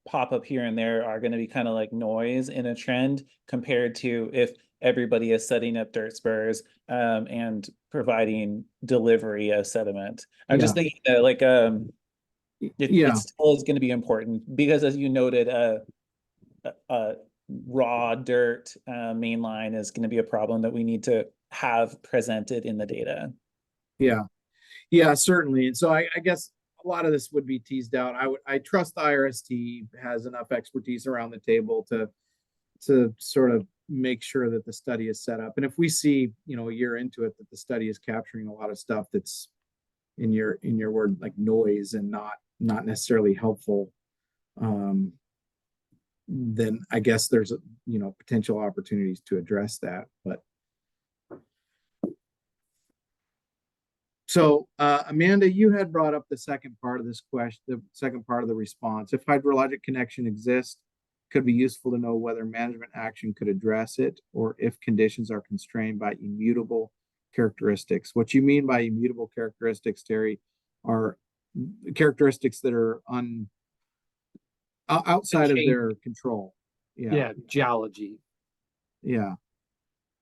pop up here and there are going to be kind of like noise in a trend compared to if everybody is setting up dirt spurs and providing delivery of sediment. I'm just thinking that like it still is going to be important because, as you noted, raw dirt mainline is going to be a problem that we need to have presented in the data. Yeah, certainly. And so I guess a lot of this would be teased out. I trust the IRST has enough expertise around the table to sort of make sure that the study is set up. And if we see, you know, a year into it that the study is capturing a lot of stuff that's in your word like noise and not necessarily helpful, then I guess there's you know, potential opportunities to address that. But so Amanda, you had brought up the second part of this question, the second part of the response. If hydrologic connection exists, could be useful to know whether management action could address it or if conditions are constrained by immutable characteristics. What you mean by immutable characteristics, Terry, are characteristics that are outside of their control. Yeah, geology. Yeah,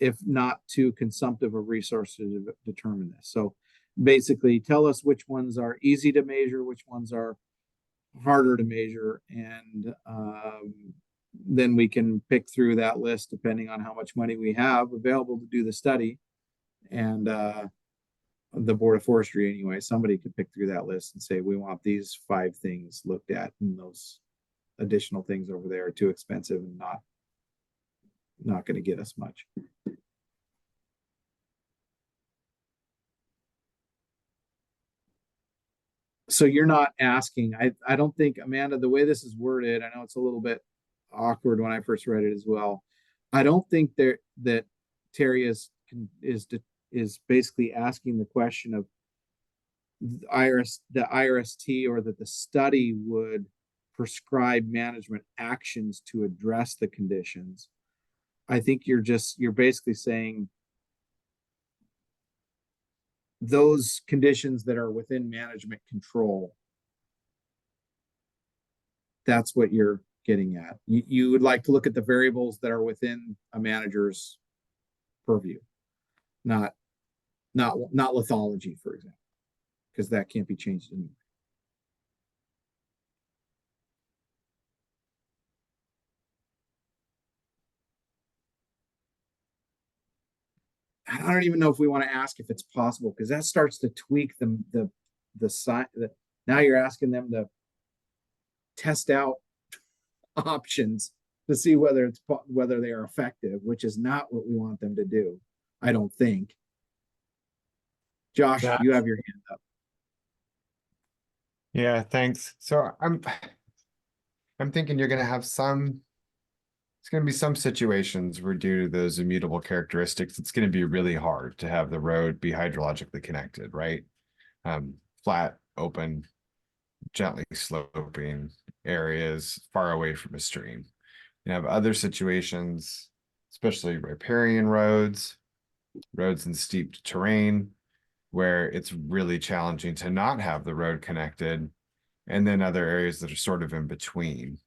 if not too consumptive of resources to determine this. So basically tell us which ones are easy to measure, which ones are harder to measure, and then we can pick through that list depending on how much money we have available to do the study. And the Board of Forestry anyway, somebody could pick through that list and say, we want these 5 things looked at, and those additional things over there are too expensive and not going to get us much. So you're not asking, I don't think, Amanda, the way this is worded, I know it's a little bit awkward when I first read it as well. I don't think that Terry is basically asking the question of the IRST or that the study would prescribe management actions to address the conditions. I think you're basically saying those conditions that are within management control. That's what you're getting at. You would like to look at the variables that are within a manager's purview, not lithology, for example, because that can't be changed anyway. I don't even know if we want to ask if it's possible, because that starts to tweak the side. Now you're asking them to test out options to see whether they are effective, which is not what we want them to do. I don't think. Josh, you have your hand up. Yeah, thanks. So I'm thinking you're gonna have some. It's gonna be some situations where, due to those immutable characteristics, it's gonna be really hard to have the road be hydrologically connected, right? Flat, open, gently sloping areas far away from a stream. You have other situations, especially riparian roads in steep terrain, where it's really challenging to not have the road connected, and then other areas that are sort of in between.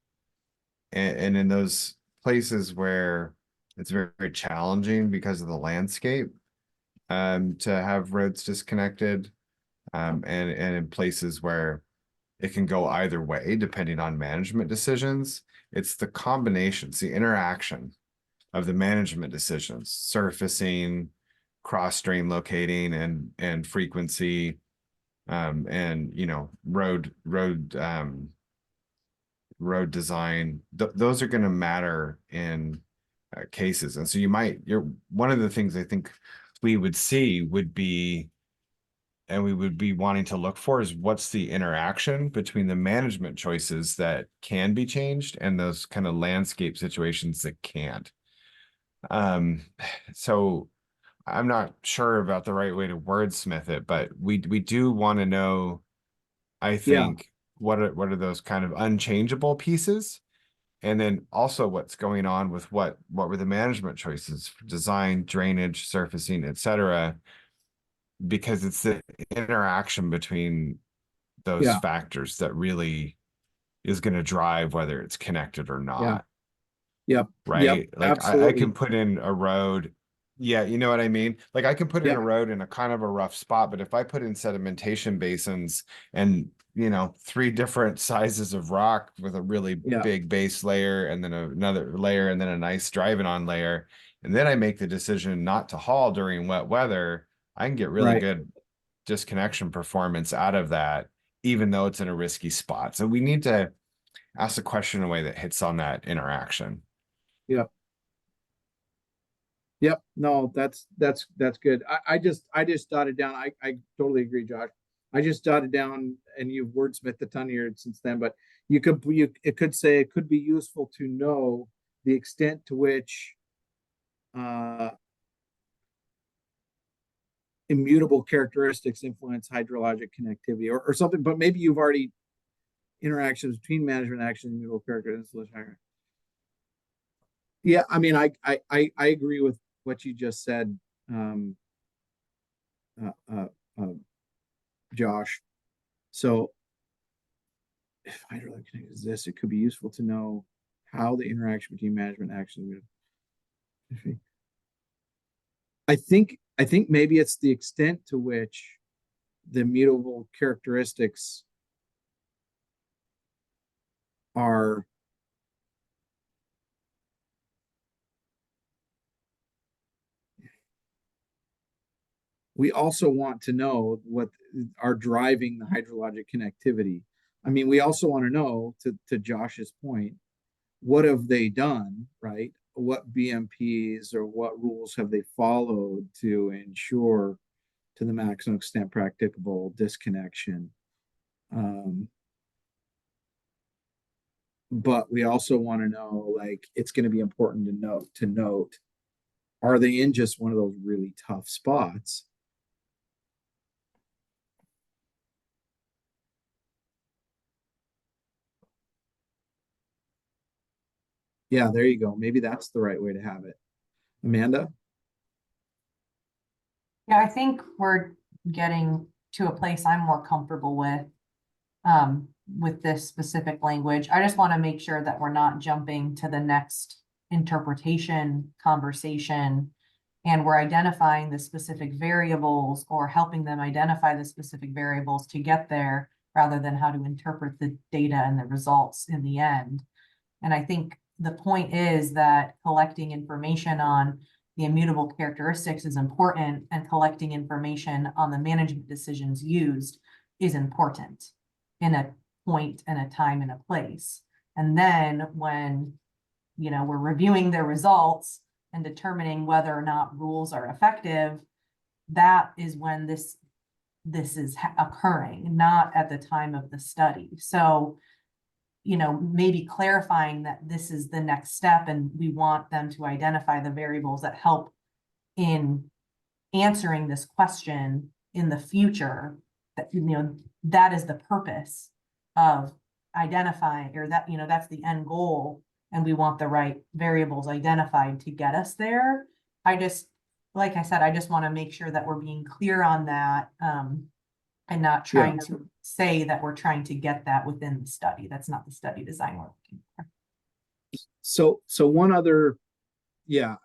And in those places where it's very, very challenging because of the landscape, to have roads disconnected, and in places where it can go either way, depending on management decisions, it's the combinations, the interaction of the management decisions, surfacing, cross drain locating, and frequency, and road design. Those are going to matter in cases. And so one of the things I think we would see would be, and we would be wanting to look for, is what's the interaction between the management choices that can be changed and those kind of landscape situations that can't. So I'm not sure about the right way to wordsmith it, but we do want to know, I think, what are those kind of unchangeable pieces, and then also what's going on with what were the management choices, design, drainage, surfacing, etc. Because it's the interaction between those factors that really is going to drive whether it's connected or not. Yep. Right. Yep, Like absolutely. I can put in a road. Yeah, you know what I mean? Like I can put in a road in a kind of a rough spot, but if I put in sedimentation basins and, 3 different sizes of rock with a really big base layer and then another layer and then a nice driving on layer, and then I make the decision not to haul during wet weather, I can get really good disconnection performance out of that, even though it's in a risky spot. So we need to ask the question in a way that hits on that interaction. Yep. No, that's good. I just jotted down. I totally agree, Josh. I just jotted down, and you've wordsmithed a ton here since then, but it could say it could be useful to know the extent to which immutable characteristics influence hydrologic connectivity or something, but maybe you've already interactions between management action and immutable characteristics. Yeah, I mean, I agree with what you just said, Josh. So if hydrologic connection exists, it could be useful to know how the interaction between management action. I think maybe it's the extent to which the mutable characteristics are we also want to know what are driving the hydrologic connectivity. I mean, we also want to know, to Josh's point, what have they done, right? What BMPs or what rules have they followed to ensure, to the maximum extent practicable, disconnection? But we also want to know, like, it's going to be important to note, are they in just one of those really tough spots? Yeah, there you go. Maybe that's the right way to have it. Amanda? Yeah, I think we're getting to a place I'm more comfortable with this specific language. I just want to make sure that we're not jumping to the next interpretation conversation, and we're identifying the specific variables or helping them identify the specific variables to get there, rather than how to interpret the data and the results in the end. And I think the point is that collecting information on the immutable characteristics is important, and collecting information on the management decisions used is important in a point and a time and a place. And then when, you know, we're reviewing their results and determining whether or not rules are effective, that is when this is occurring, not at the time of the study. So, you know, maybe clarifying that this is the next step and we want them to identify the variables that help in answering this question in the future, that, you know, that is the purpose of identifying, or that, you know, that's the end goal, and we want the right variables identified to get us there. I just, like I said, I just want to make sure that we're being clear on that, and not trying to say that we're trying to get that within the study. That's not the study design we're looking for. So one other, yeah,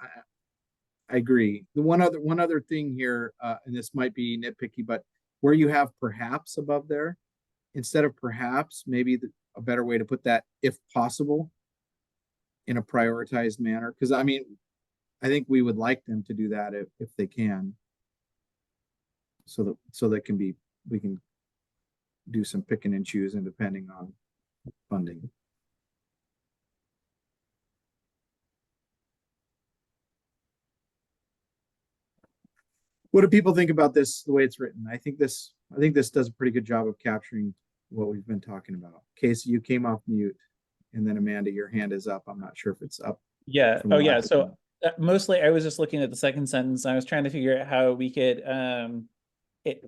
I agree. The one other thing here, and this might be nitpicky, but where you have perhaps above there, instead of perhaps, maybe a better way to put that, if possible, in a prioritized manner. Because I mean, I think we would like them to do that if they can, so that can be, we can do some picking and choosing depending on funding. What do people think about this, the way it's written? I think this does a pretty good job of capturing what we've been talking about. Casey, you came off mute, and then Amanda, your hand is up. I'm not sure if it's up. Yeah. Oh, yeah. So mostly I was just looking at the second sentence. I was trying to figure out how we could,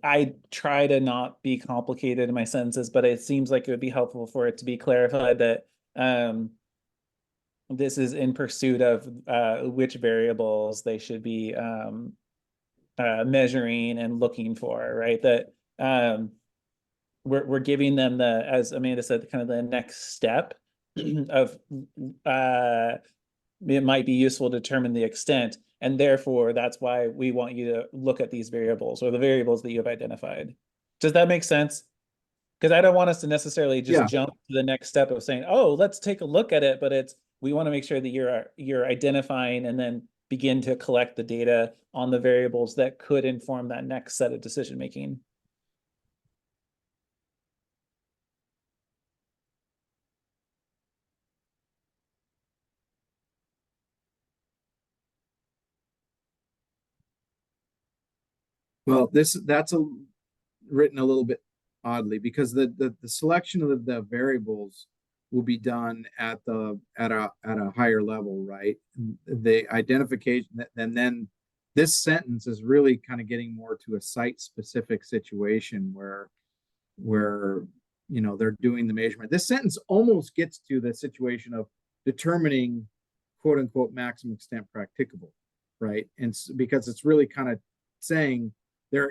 I try to not be complicated in my sentences, but it seems like it would be helpful for it to be clarified that this is in pursuit of which variables they should be measuring and looking for, right? That we're giving them the, as Amanda said, kind of the next step of it might be useful to determine the extent, and therefore that's why we want you to look at these variables, or the variables that you have identified. Does that make sense? Because I don't want us to necessarily just jump to the next step of saying, oh, let's take a look at it, but we want to make sure that you're identifying and then begin to collect the data on the variables that could inform that next set of decision making. Well, that's written a little bit oddly, because the selection of the variables will be done at a higher level, right? The identification, and then this sentence is really kind of getting more to a site specific situation where you know, they're doing the measurement. This sentence almost gets to the situation of determining quote unquote maximum extent practicable, right? And because it's really kind of saying there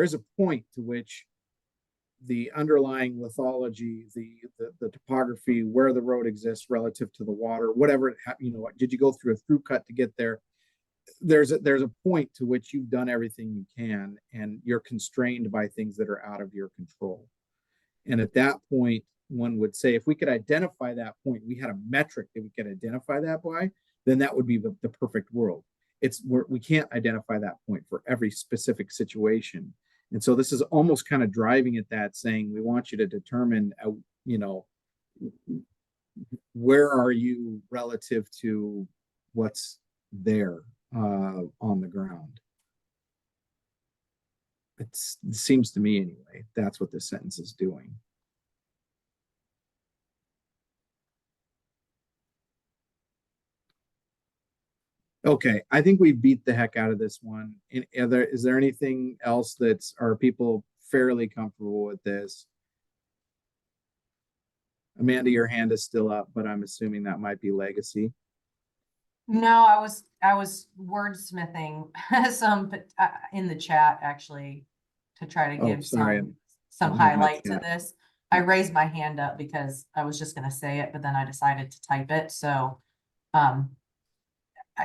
is a point to which the underlying lithology, the topography, where the road exists relative to the water, whatever, you know, did you go through a through cut to get there? There's a point to which you've done everything you can, and you're constrained by things that are out of your control. And at that point, one would say, if we could identify that point, we had a metric that we could identify that by, then that would be the perfect world. We can't identify that point for every specific situation. And so this is almost kind of driving at that, saying, we want you to determine, you know, where are you relative to what's there on the ground. It seems to me anyway, that's what this sentence is doing. Okay, I think we beat the heck out of this one. Is there anything else are people fairly comfortable with this? Amanda, your hand is still up, but I'm assuming that might be legacy. No, I was wordsmithing some in the chat, actually. to try to Oh, give sorry. some don't have my highlight to chat. this. I raised my hand up because I was just gonna say it, but then I decided to type it, so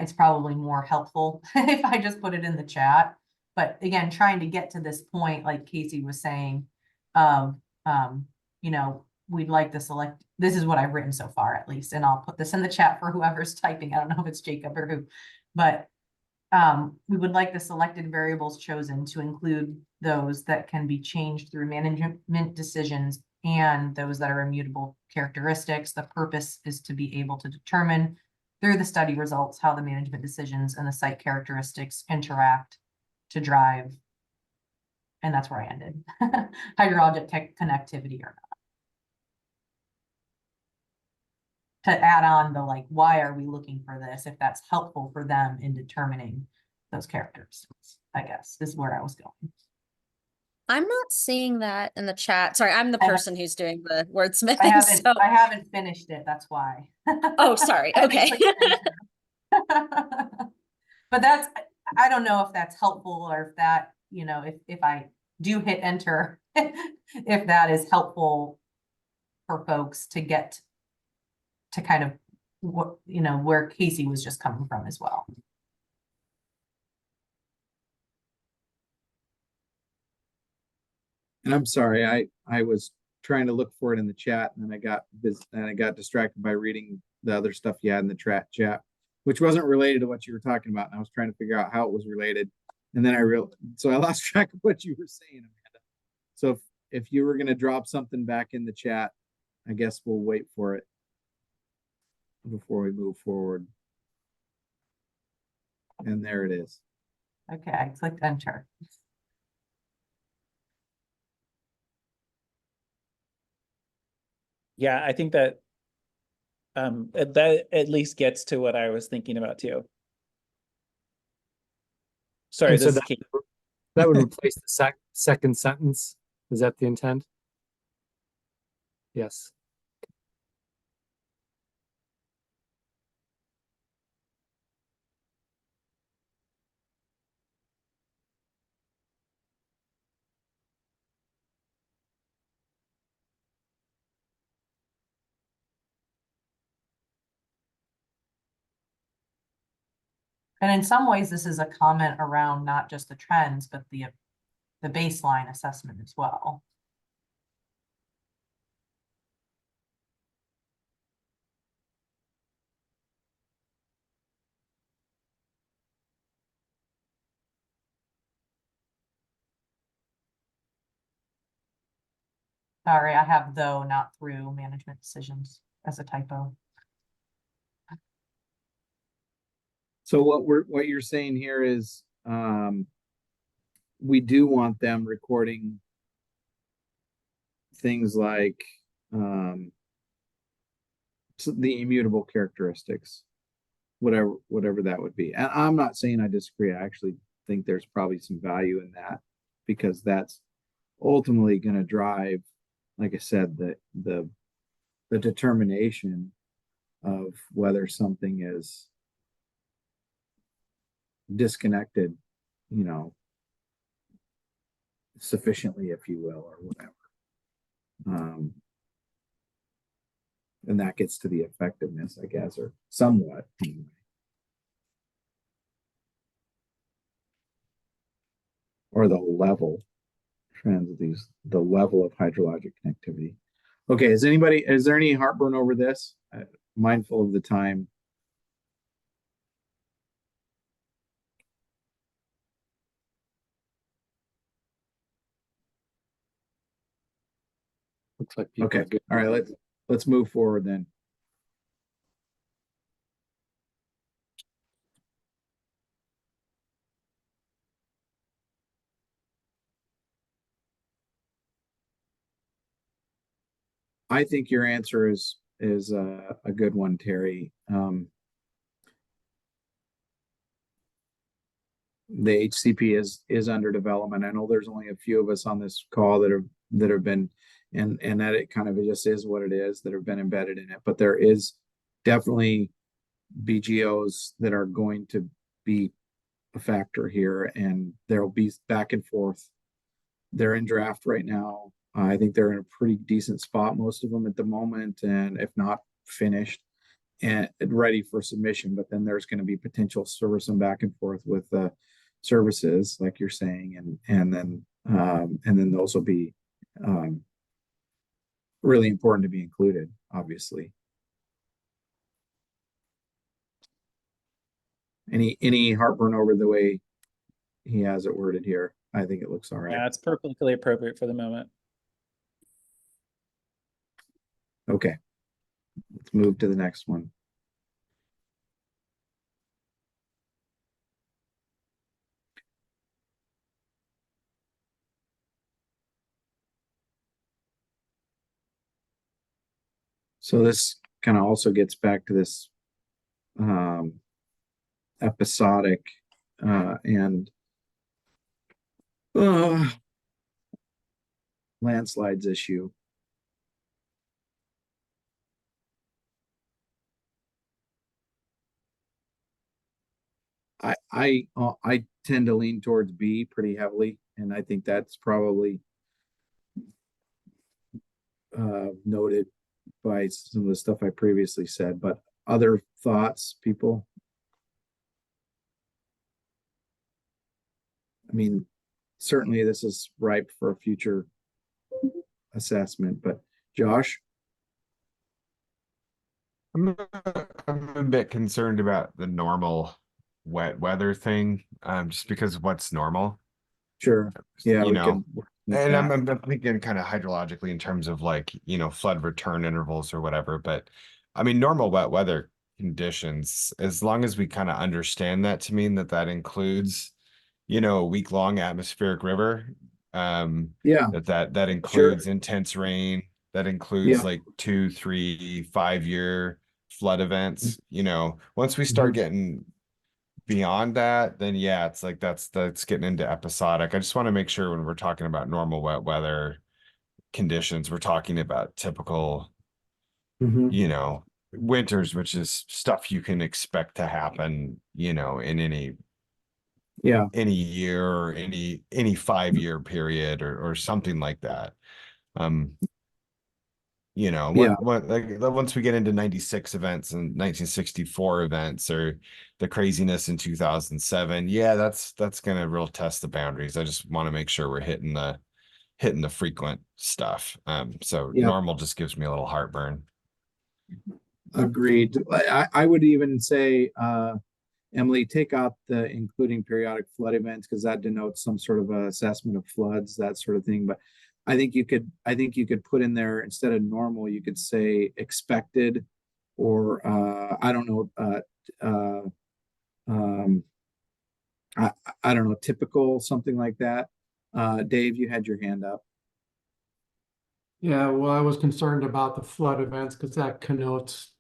it's probably more helpful if I just put it in the chat. But again, trying to get to this point, like Casey was saying, of you know, we'd like to select, this is what I've written so far at least, and I'll put this in the chat for whoever's typing. I don't know if it's Jacob or who, but we would like the selected variables chosen to include those that can be changed through management decisions and those that are immutable characteristics. The purpose is to be able to determine through the study results how the management decisions and the site characteristics interact to drive, and that's where I ended, hydrologic connectivity or not. To add on the like, why are we looking for this, if that's helpful for them in determining those characteristics, I guess, is where I was going. I'm not seeing that in the chat. Sorry, I'm the I ha- person who's doing the wordsmithing. So, I haven't finished it, that's why. oh, sorry. I haven't Okay. clicked enter. But that's, I don't know if that's helpful or if that, you know, if I do hit enter, if that is helpful for folks to get to kind of what, you know, where Casey was just coming from as well. And I'm sorry, I was trying to look for it in the chat, and then I got distracted by reading the other stuff you had in the chat, which wasn't related to what you were talking about. And I was trying to figure out how it was related. And then so I lost track of what you were saying, Amanda. So if you were going to drop something back in the chat, I guess we'll wait for it before we move forward. And there it is. Okay, I clicked enter. Yeah, I think that that at least gets to what I was thinking about too. Sorry, And so this is Kate. that would replace the second sentence. Is that the intent? Yes. And in some ways, this is a comment around not just the trends, but the baseline assessment as well. Sorry, I have though not through management decisions as a typo. So what you're saying here is we do want them recording things like the immutable characteristics, whatever that would be. And I'm not saying I disagree. I actually think there's probably some value in that, because that's ultimately going to drive, like I said, the determination of whether something is disconnected, you know, sufficiently, if you will, or whatever. And that gets to the effectiveness, I guess, or somewhat anyway. Or the level trends of the level of hydrologic connectivity. Okay, is there any heartburn over this? Mindful of the time. Looks like people Okay, are good. all right, let's move forward then. I think your answer is a good one, Terry. The HCP is under development. I know there's only a few of us on this call that have been, and that it kind of just is what it is, that have been embedded in it. But there is definitely BGOs that are going to be a factor here, and there'll be back and forth they're in draft right now. I think they're in a pretty decent spot, most of them at the moment, and if not finished and ready for submission. But then there's going to be potential service and back and forth with services, like you're saying, and then those will be really important to be included, obviously. Any heartburn over the way he has it worded here? I think it looks all right. Yeah, it's perfectly appropriate for the moment. Okay, let's move to the next one. So this kind of also gets back to this episodic and landslides issue. I tend to lean towards B pretty heavily, and I think that's probably noted by some of the stuff I previously said. But other thoughts, people? I mean, certainly this is ripe for a future assessment, but Josh? I'm a bit concerned about the normal wet weather thing, just because what's normal. Sure. Yeah, you we know, can. and I'm thinking kind of hydrologically in terms of like, flood return intervals or whatever. But I mean, normal wet weather conditions, as long as we kind of understand that to mean that that includes, a week-long atmospheric river, Yeah, that includes intense rain, that includes like 2, 3, 5 year flood events. Once we start getting beyond that, then yeah, it's like that's getting into episodic. I just want to make sure when we're talking about normal wet weather conditions, we're talking about typical, winters, which is stuff you can expect to happen, in any year or any 5-year period or something like that. Once we get into 96 events and 1964 events or the craziness in 2007, yeah, that's gonna real test the boundaries. I just want to make sure we're hitting the frequent stuff. So normal just gives me a little heartburn. Agreed. I would even say, Emily, take out the including periodic flood events, because that denotes some sort of assessment of floods, that sort of thing. But I think you could put in there, instead of normal, you could say expected, or I don't know, I don't know, typical, something like that. Dave, you had your hand up. Yeah, well, I was concerned about the flood events because that connotes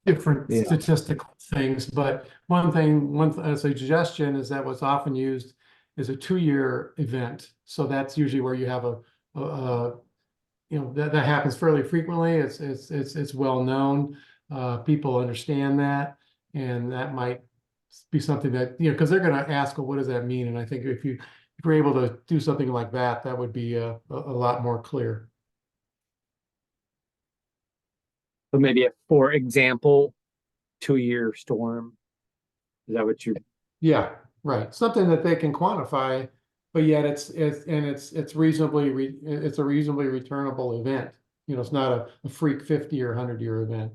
different statistical things. But a suggestion is that what's often used is a 2-year event. So that's usually where you have that happens fairly frequently. It's well known. People understand that, and that might be something that, because they're going to ask, well, what does that mean? And I think if you're able to do something like that, that would be a lot more clear. So maybe for example, 2-year storm. Is that what you? Yeah, right. Something that they can quantify, but yet it's a reasonably returnable event. It's not a freak 50 or 100-year event.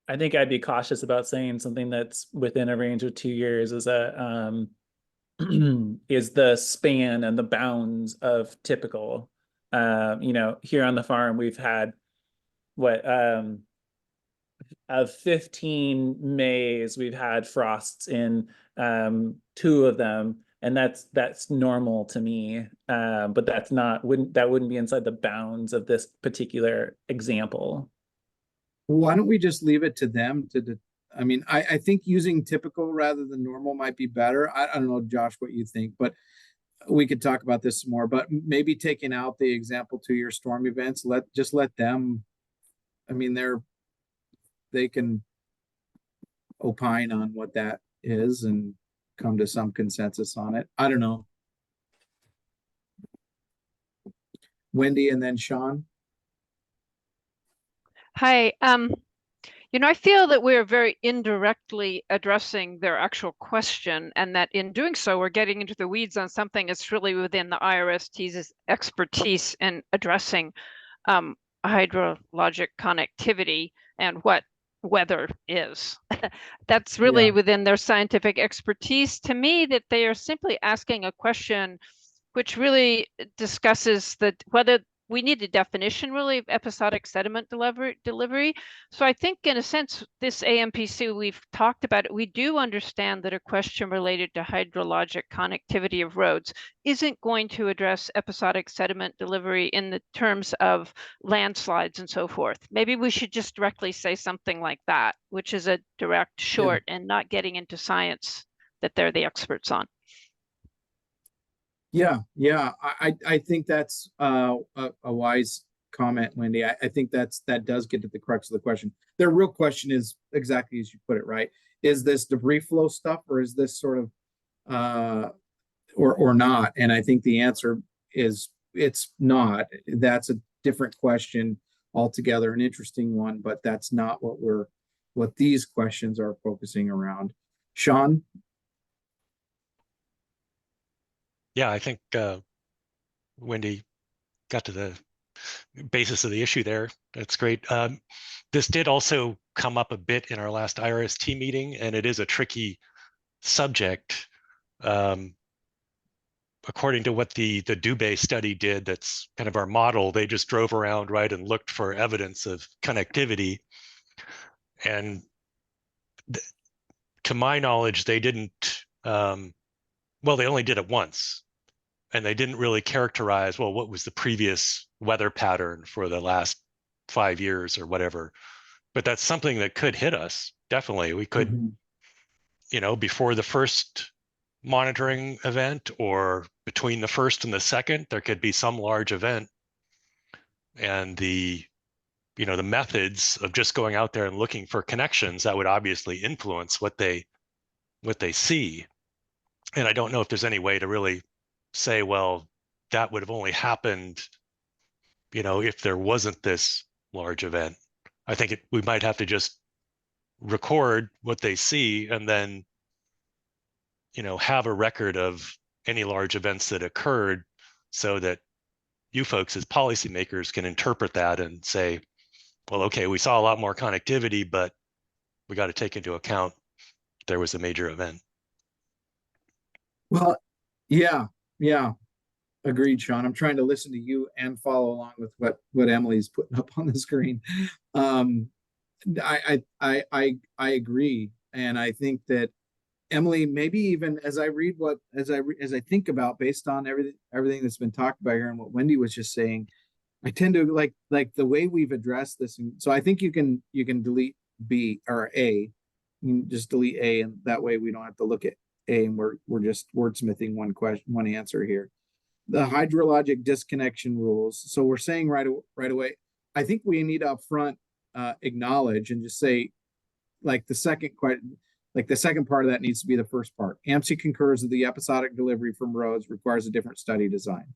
I think I'd be cautious about saying something that's within a range of 2 years is is the span and the bounds of typical. Here on the farm, we've had of 15 Mays, we've had frosts in 2 of them, and that's normal to me. But that wouldn't be inside the bounds of this particular example. Why don't we just leave it to them to I mean, I think using typical rather than normal might be better. I don't know, Josh, what you think, but we could talk about this some more. But maybe taking out the example 2-year storm events, let them. I mean, they can opine on what that is and come to some consensus on it. I don't know. Wendy and then Sean. Hi, I feel that we're very indirectly addressing their actual question, and that in doing so, we're getting into the weeds on something that's really within the IRST's expertise in addressing hydrologic connectivity and what weather is. That's really within their scientific expertise. To me, that they are simply asking a question which really discusses whether we need a definition really of episodic sediment delivery. So I think in a sense, this AMPC, we've talked about it, we do understand that a question related to hydrologic connectivity of roads isn't going to address episodic sediment delivery in the terms of landslides and so forth. Maybe we should just directly say something like that, which is a direct short and not getting into science that they're the experts on. Yeah, I think that's a wise comment, Wendy. I think that does get to the crux of the question. The real question is exactly as you put it, right? Is this debris flow stuff, or is this sort of or not? And I think the answer is it's not. That's a different question altogether, an interesting one, but that's not what these questions are focusing around. Sean? Yeah, I think Wendy got to the basis of the issue there. That's great. This did also come up a bit in our last IRST meeting, and it is a tricky subject. According to what the Dubé study did, that's kind of our model, they just drove around, right, and looked for evidence of connectivity. And to my knowledge, they didn't, well, they only did it once. And they didn't really characterize, well, what was the previous weather pattern for the last 5 years or whatever. But that's something that could hit us. Definitely. We could, before the first monitoring event or between the first and the second, there could be some large event. And the methods of just going out there and looking for connections, that would obviously influence what they see. And I don't know if there's any way to really say, well, that would have only happened, if there wasn't this large event. I think we might have to just record what they see and then, have a record of any large events that occurred so that you folks as policymakers can interpret that and say, well, okay, we saw a lot more connectivity, but we got to take into account there was a major event. Well, yeah. Agreed, Sean. I'm trying to listen to you and follow along with what Emily's putting up on the screen. I agree, and I think that Emily, maybe even as I think about based on everything that's been talked about here and what Wendy was just saying, I tend to like the way we've addressed this. And so I think you can delete B or A. You can just delete A, and that way we don't have to look at A, and we're just wordsmithing one answer here. The hydrologic disconnection rules. So we're saying right away, I think we need to upfront acknowledge and just say, like the second part of that needs to be the first part. AMSI concurs that the episodic delivery from roads requires a different study design.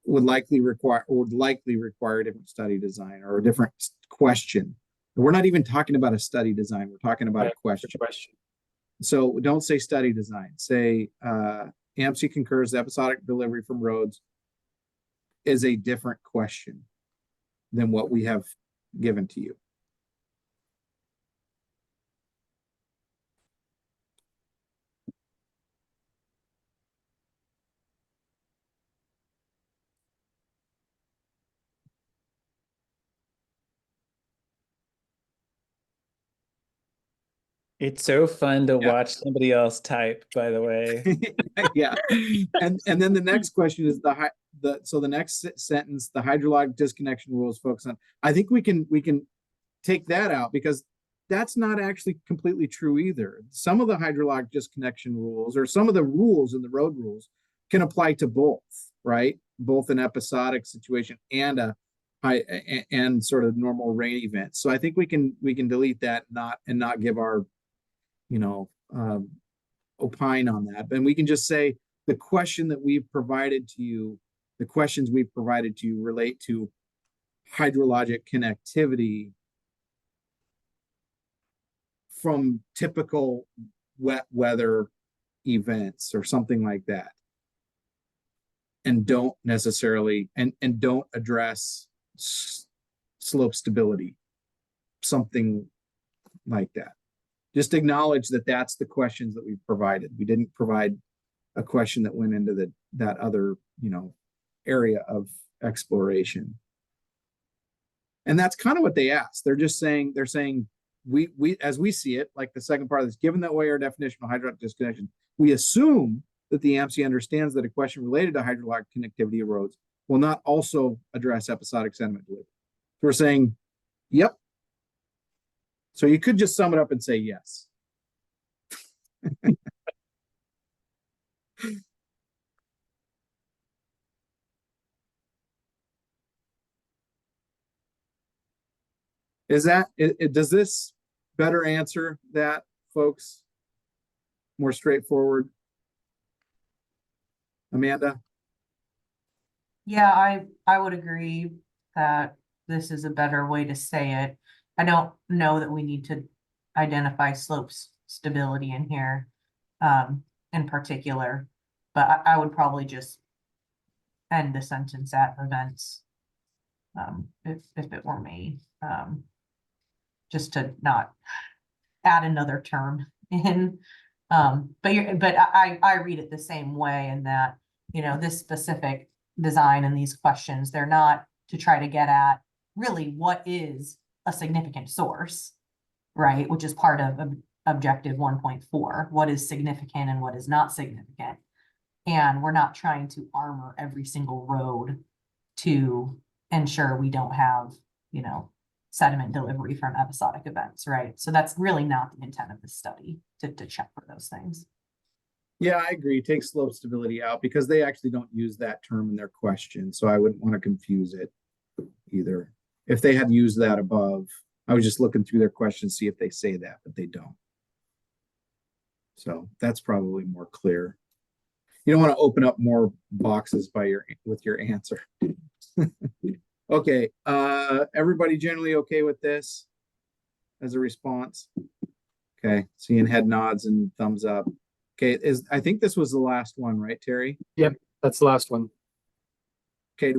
Would likely require a different study design or a different question. We're not even talking about a study design. We're talking about a question. So don't say study design. Say AMSI concurs the episodic delivery from roads is a different question than what we have given to you. It's so fun to watch somebody else type, by the way. Yeah. And then the next question is the next sentence, the hydrologic disconnection rules focus on. I think we can take that out because that's not actually completely true either. Some of the hydrologic disconnection rules or some of the rules in the road rules can apply to both, right? Both an episodic situation and and sort of normal rain events. So I think we can delete that and not give our opine on that. And we can just say the question that we've provided to you, the questions we've provided to you relate to hydrologic connectivity from typical wet weather events or something like that. And don't necessarily, and don't address slope stability, something like that. Just acknowledge that that's the questions that we've provided. We didn't provide a question that went into that other, area of exploration. And that's kind of what they asked. They're saying, we, as we see it, like the second part of this, given that way our definition of hydraulic disconnection, we assume that the AMC understands that a question related to hydraulic connectivity of roads will not also address episodic sediment delivery. So we're saying, yep. So you could just sum it up and say yes. Does this better answer that, folks? More straightforward? Amanda? Yeah, I would agree that this is a better way to say it. I don't know that we need to identify slopes stability in here, in particular, but I would probably just end the sentence at events, if it were me, just to not add another term in. But I read it the same way in that, this specific design and these questions, they're not to try to get at really what is a significant source, right? Which is part of objective 1.4. What is significant and what is not significant? And we're not trying to armor every single road to ensure we don't have, sediment delivery from episodic events, right? So that's really not the intent of the study, to check for those things. Yeah, I agree. Take slope stability out because they actually don't use that term in their question. So I wouldn't want to confuse it either. If they had used that above, I was just looking through their questions, see if they say that, but they don't. So that's probably more clear. You don't want to open up more boxes with your answer. Okay, everybody generally okay with this as a response? Okay, seeing head nods and thumbs up. Okay, I think this was the last one, right, Terry? Yep, that's the last one. Okay,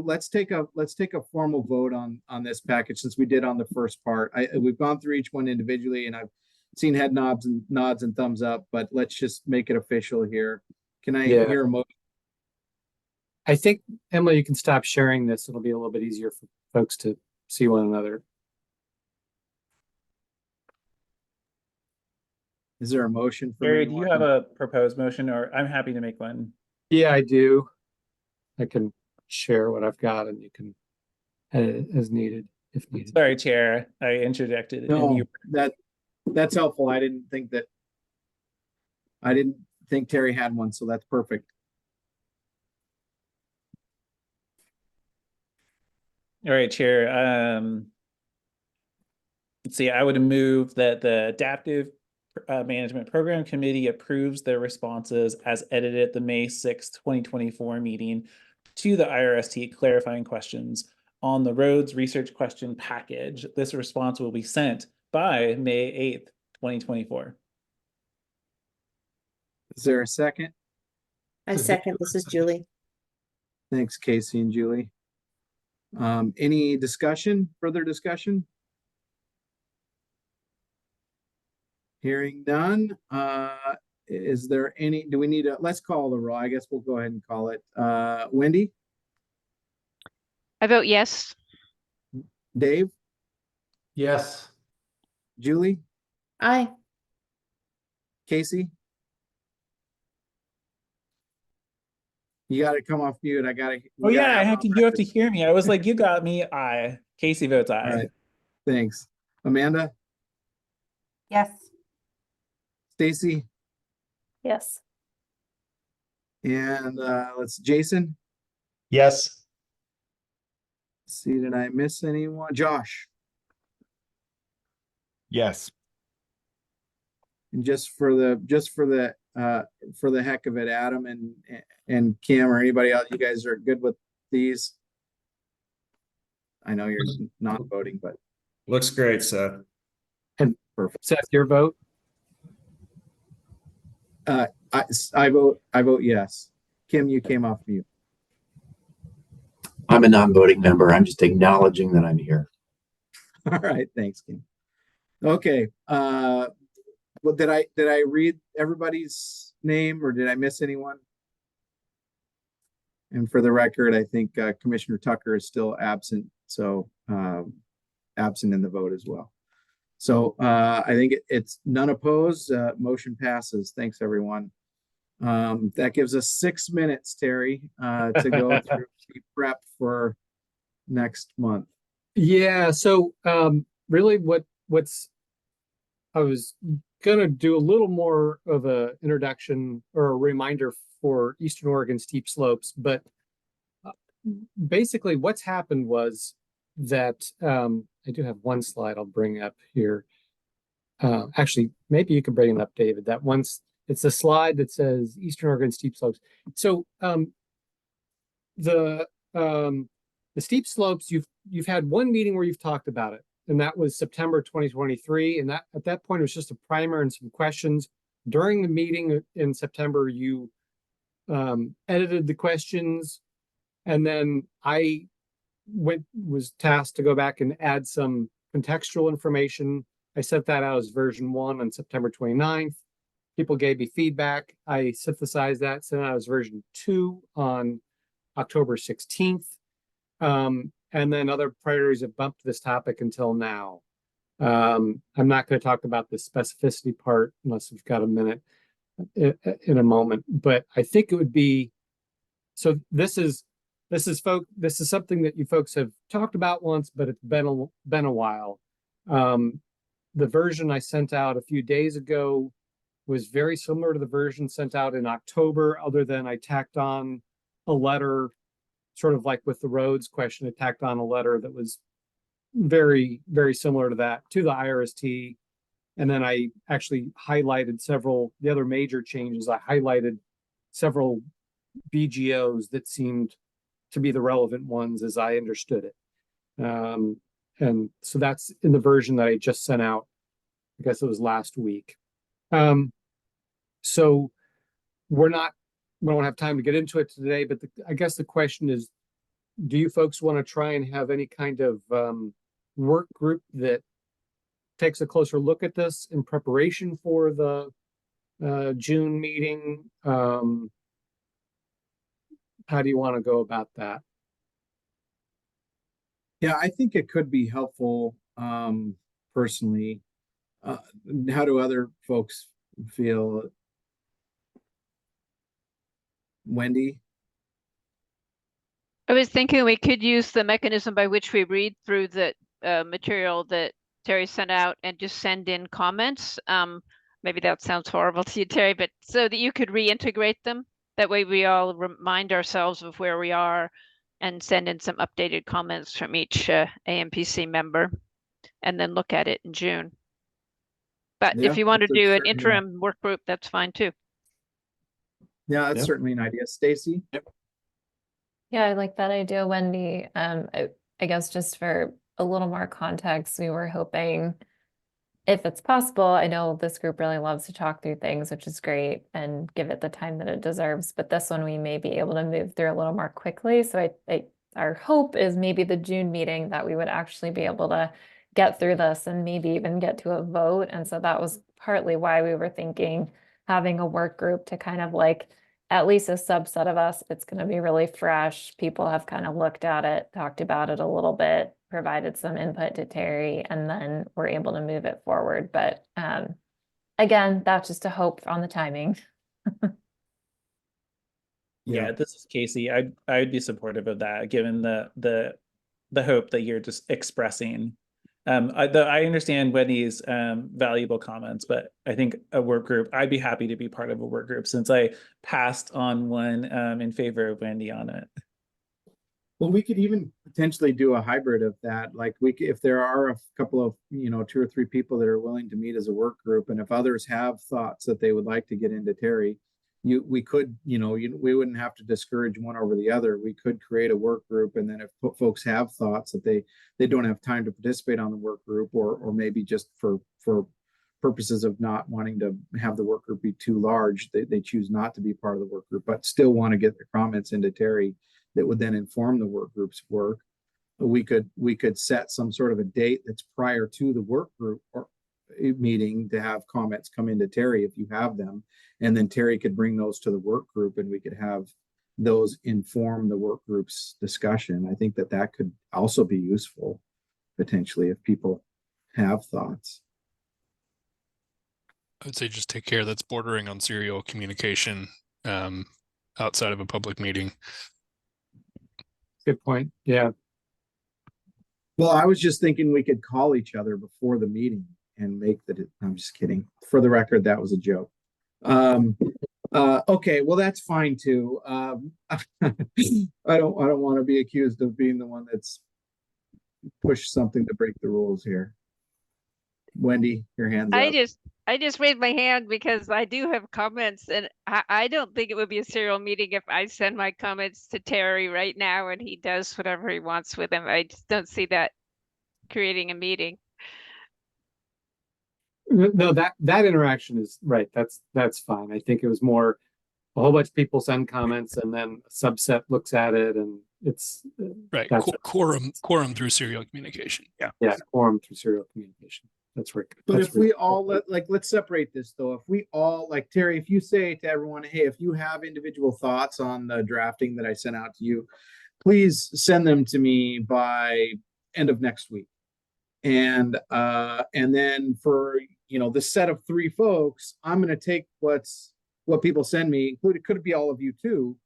let's take a formal vote on this package since we did on the first part. We've gone through each one individually and I've seen head nods and thumbs up, but let's just make it official here. Can I hear a motion? I think, Emily, you can stop sharing this. It'll be a little bit easier for folks to see one another. Is there a motion for Barry, do you have a proposed motion, or I'm happy to make one? Yeah, I do. I can share what I've got and you can edit it as needed if needed. Sorry, Chair, I interjected. No, that's helpful. I didn't think Terry had one, so that's perfect. All right, Chair. Let's see, I would move that the Adaptive Management Program Committee approves their responses as edited at the May 6th, 2024 meeting to the IRST clarifying questions on the roads research question package. This response will be sent by May 8th, 2024. Is there a second? I second. This is Julie. Thanks, Casey and Julie. Any further discussion? Hearing none. Is there any, do we need let's call the roll. I guess we'll go ahead and call it. Wendy? I vote yes. Dave? Yes. Julie? Aye. Casey? You got to come off mute. You have to hear me. I was like, you got me. Aye. Casey votes aye. All right. Thanks. Amanda? Yes. Stacy? Yes. And Jason? Yes. See, did I miss anyone? Josh? Yes. And just for the heck of it, Adam and Kim or anybody else, you guys are good with these? I know you're not voting, but Looks great, Seth. And Seth, your vote? I vote yes. Kim, you came off mute. I'm a non-voting member. I'm just acknowledging that I'm here. All right, thanks, Kim. Okay. Well, did I read everybody's name or did I miss anyone? And for the record, I think Commissioner Tucker is still absent, so absent in the vote as well. So I think it's none opposed. Motion passes. Thanks, everyone. That gives us 6 minutes, Terry, to go through the prep for next month. Yeah, so really I was gonna do a little more of a introduction or a reminder for Eastern Oregon steep slopes, but basically what's happened was that I do have one slide I'll bring up here. Actually, maybe you can bring it up, David. That once it's a slide that says Eastern Oregon steep slopes. So the steep slopes, you've had one meeting where you've talked about it, and that was September 2023. And that at that point it was just a primer and some questions. During the meeting in September, you edited the questions, and then I was tasked to go back and add some contextual information. I sent that out as version 1 on September 29th. People gave me feedback. I synthesized that, sent it out as version 2 on October 16th. And then other priorities have bumped this topic until now. I'm not going to talk about the specificity part unless we've got a minute in a moment, but I think it would be, so this is something that you folks have talked about once, but it's been a while. The version I sent out a few days ago was very similar to the version sent out in October, other than I tacked on a letter, sort of like with the roads question, I tacked on a letter that was very, very similar to that, to the IRST. And then I actually highlighted the other major changes. I highlighted several BGOs that seemed to be the relevant ones as I understood it. And so that's in the version that I just sent out. I guess it was last week. So we don't have time to get into it today, but I guess the question is, do you folks want to try and have any kind of work group that takes a closer look at this in preparation for the June meeting? How do you want to go about that? Yeah, I think it could be helpful personally. How do other folks feel? Wendy? I was thinking we could use the mechanism by which we read through the material that Terry sent out and just send in comments. Maybe that sounds horrible to you, Terry, but so that you could reintegrate them. That way we all remind ourselves of where we are and send in some updated comments from each AMPC member and then look at it in June. But Yeah, if you want to that's do an certainly interim work group, that's fine too. Yeah, that's certainly an idea. Stacy? Yeah, I like that idea, Wendy. I guess just for a little more context, we were hoping, if it's possible, I know this group really loves to talk through things, which is great, and give it the time that it deserves. But this one, we may be able to move through a little more quickly. So our hope is maybe the June meeting that we would actually be able to get through this and maybe even get to a vote. And so that was partly why we were thinking having a work group to kind of like, at least a subset of us, it's going to be really fresh. People have kind of looked at it, talked about it a little bit, provided some input to Terry, and then we're able to move it forward. But again, that's just a hope on the timing. Yeah, this is Casey. I'd be supportive of that, given the hope that you're just expressing. I understand Wendy's valuable comments, but I think a work group, I'd be happy to be part of a work group since I passed on one in favor of Wendy on it. Well, we could even potentially do a hybrid of that. Like if there are a couple of, 2 or 3 people that are willing to meet as a work group, and if others have thoughts that they would like to get into Terry, we could, we wouldn't have to discourage one over the other. We could create a work group, and then if folks have thoughts that they don't have time to participate on the work group, or maybe just for purposes of not wanting to have the work group be too large, they choose not to be part of the work group, but still want to get their comments into Terry that would then inform the work group's work. We could set some sort of a date that's prior to the work group or meeting to have comments come into Terry if you have them, and then Terry could bring those to the work group, and we could have those inform the work group's discussion. I think that could also be useful potentially if people have thoughts. I would say just take care that's bordering on serial communication outside of a public meeting. Good point. Yeah. Well, I was just thinking we could call each other before the meeting and make I'm just kidding. For the record, that was a joke. Okay, well, that's fine too. I don't want to be accused of being the one that's pushed something to break the rules here. Wendy, your hand's up. I just raised my hand because I do have comments, and I don't think it would be a serial meeting if I send my comments to Terry right now and he does whatever he wants with them. I just don't see that creating a meeting. No, that interaction is right. That's fine. I think it was more a whole bunch of people send comments and then a subset looks at it, and it's right. Quorum through serial communication. Yeah. Yeah. Quorum through serial communication. That's right. But if we all let's separate this though. If we all, like Terry, if you say to everyone, hey, if you have individual thoughts on the drafting that I sent out to you, please send them to me by end of next week. And then for the set of 3 folks, I'm gonna take what people send me, including, could be all of you too,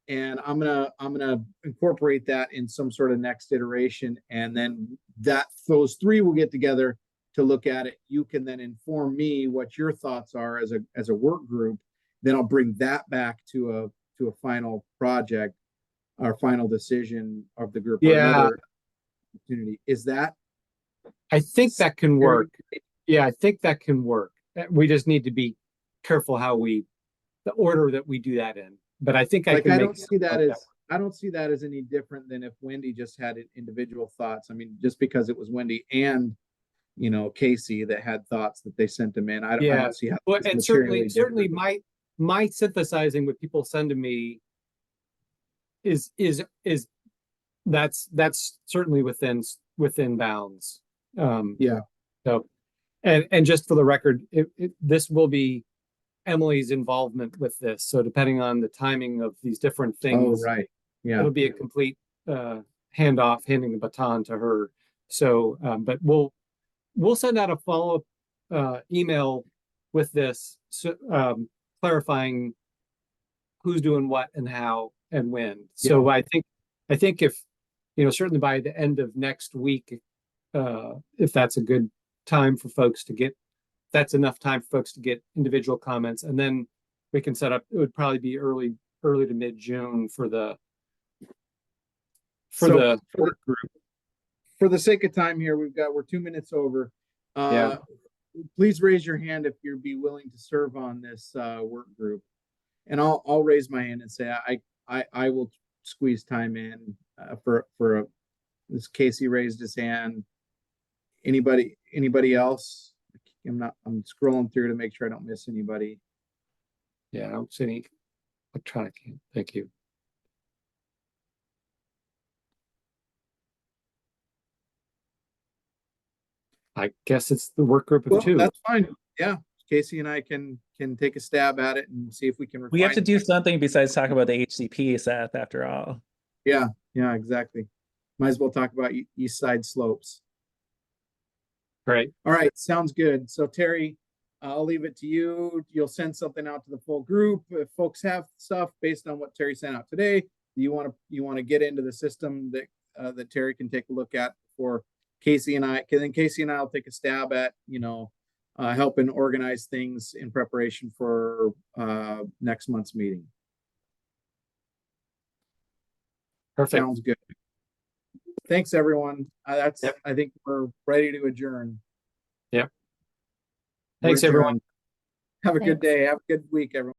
and I'm gonna incorporate that in some sort of next iteration, and then those 3 will get together to look at it. You can then inform me what your thoughts are as a work group. Then I'll bring that back to a final project, our final decision of the group. Yeah. Opportunity. Is that? I think that can work. Yeah, I think that can work. We just need to be careful the order that we do that in. But I think I don't see that as any different than if Wendy just had individual thoughts. I mean, just because it was Wendy and Casey that had thoughts that they sent them in. I don't see how. Well, and certainly my synthesizing what people send to me is that's certainly within bounds. Yeah. So, and just for the record, this will be Emily's involvement with this. So depending on the timing of these different things, oh, right. Yeah, it'll be a complete handoff, handing the baton to her. So, but we'll send out a follow-up email with this, clarifying who's doing what and how and when. So I think if, certainly by the end of next week, if that's a good time for folks to get, that's enough time for folks to get individual comments, and then we can set up, it would probably be early to mid-June for the group. For the sake of time here, we're 2 minutes over. Please raise your hand if you'd be willing to serve on this work group, and I'll raise my hand and say I will squeeze time in for this. Casey raised his hand. Anybody else? I'm scrolling through to make sure I don't miss anybody. Yeah, I don't see any electronic hand. Thank you. I guess it's the work group of 2. That's fine. Yeah, Casey and I can take a stab at it and see if we can. We have to do something besides talk about the HCP, Seth, after all. Yeah, exactly. Might as well talk about East Side slopes. Great. All right, sounds good. So Terry, I'll leave it to you. You'll send something out to the full group. If folks have stuff based on what Terry sent out today, you want to get into the system that Terry can take a look at for Casey and I. Then Casey and I will take a stab at helping organize things in preparation for next month's meeting. Perfect. Sounds good. thanks, everyone. That's, Yep. I think we're ready to adjourn. Yep. We're Thanks, everyone. adjourned. Have a good Thanks. day. Have a good week, everyone.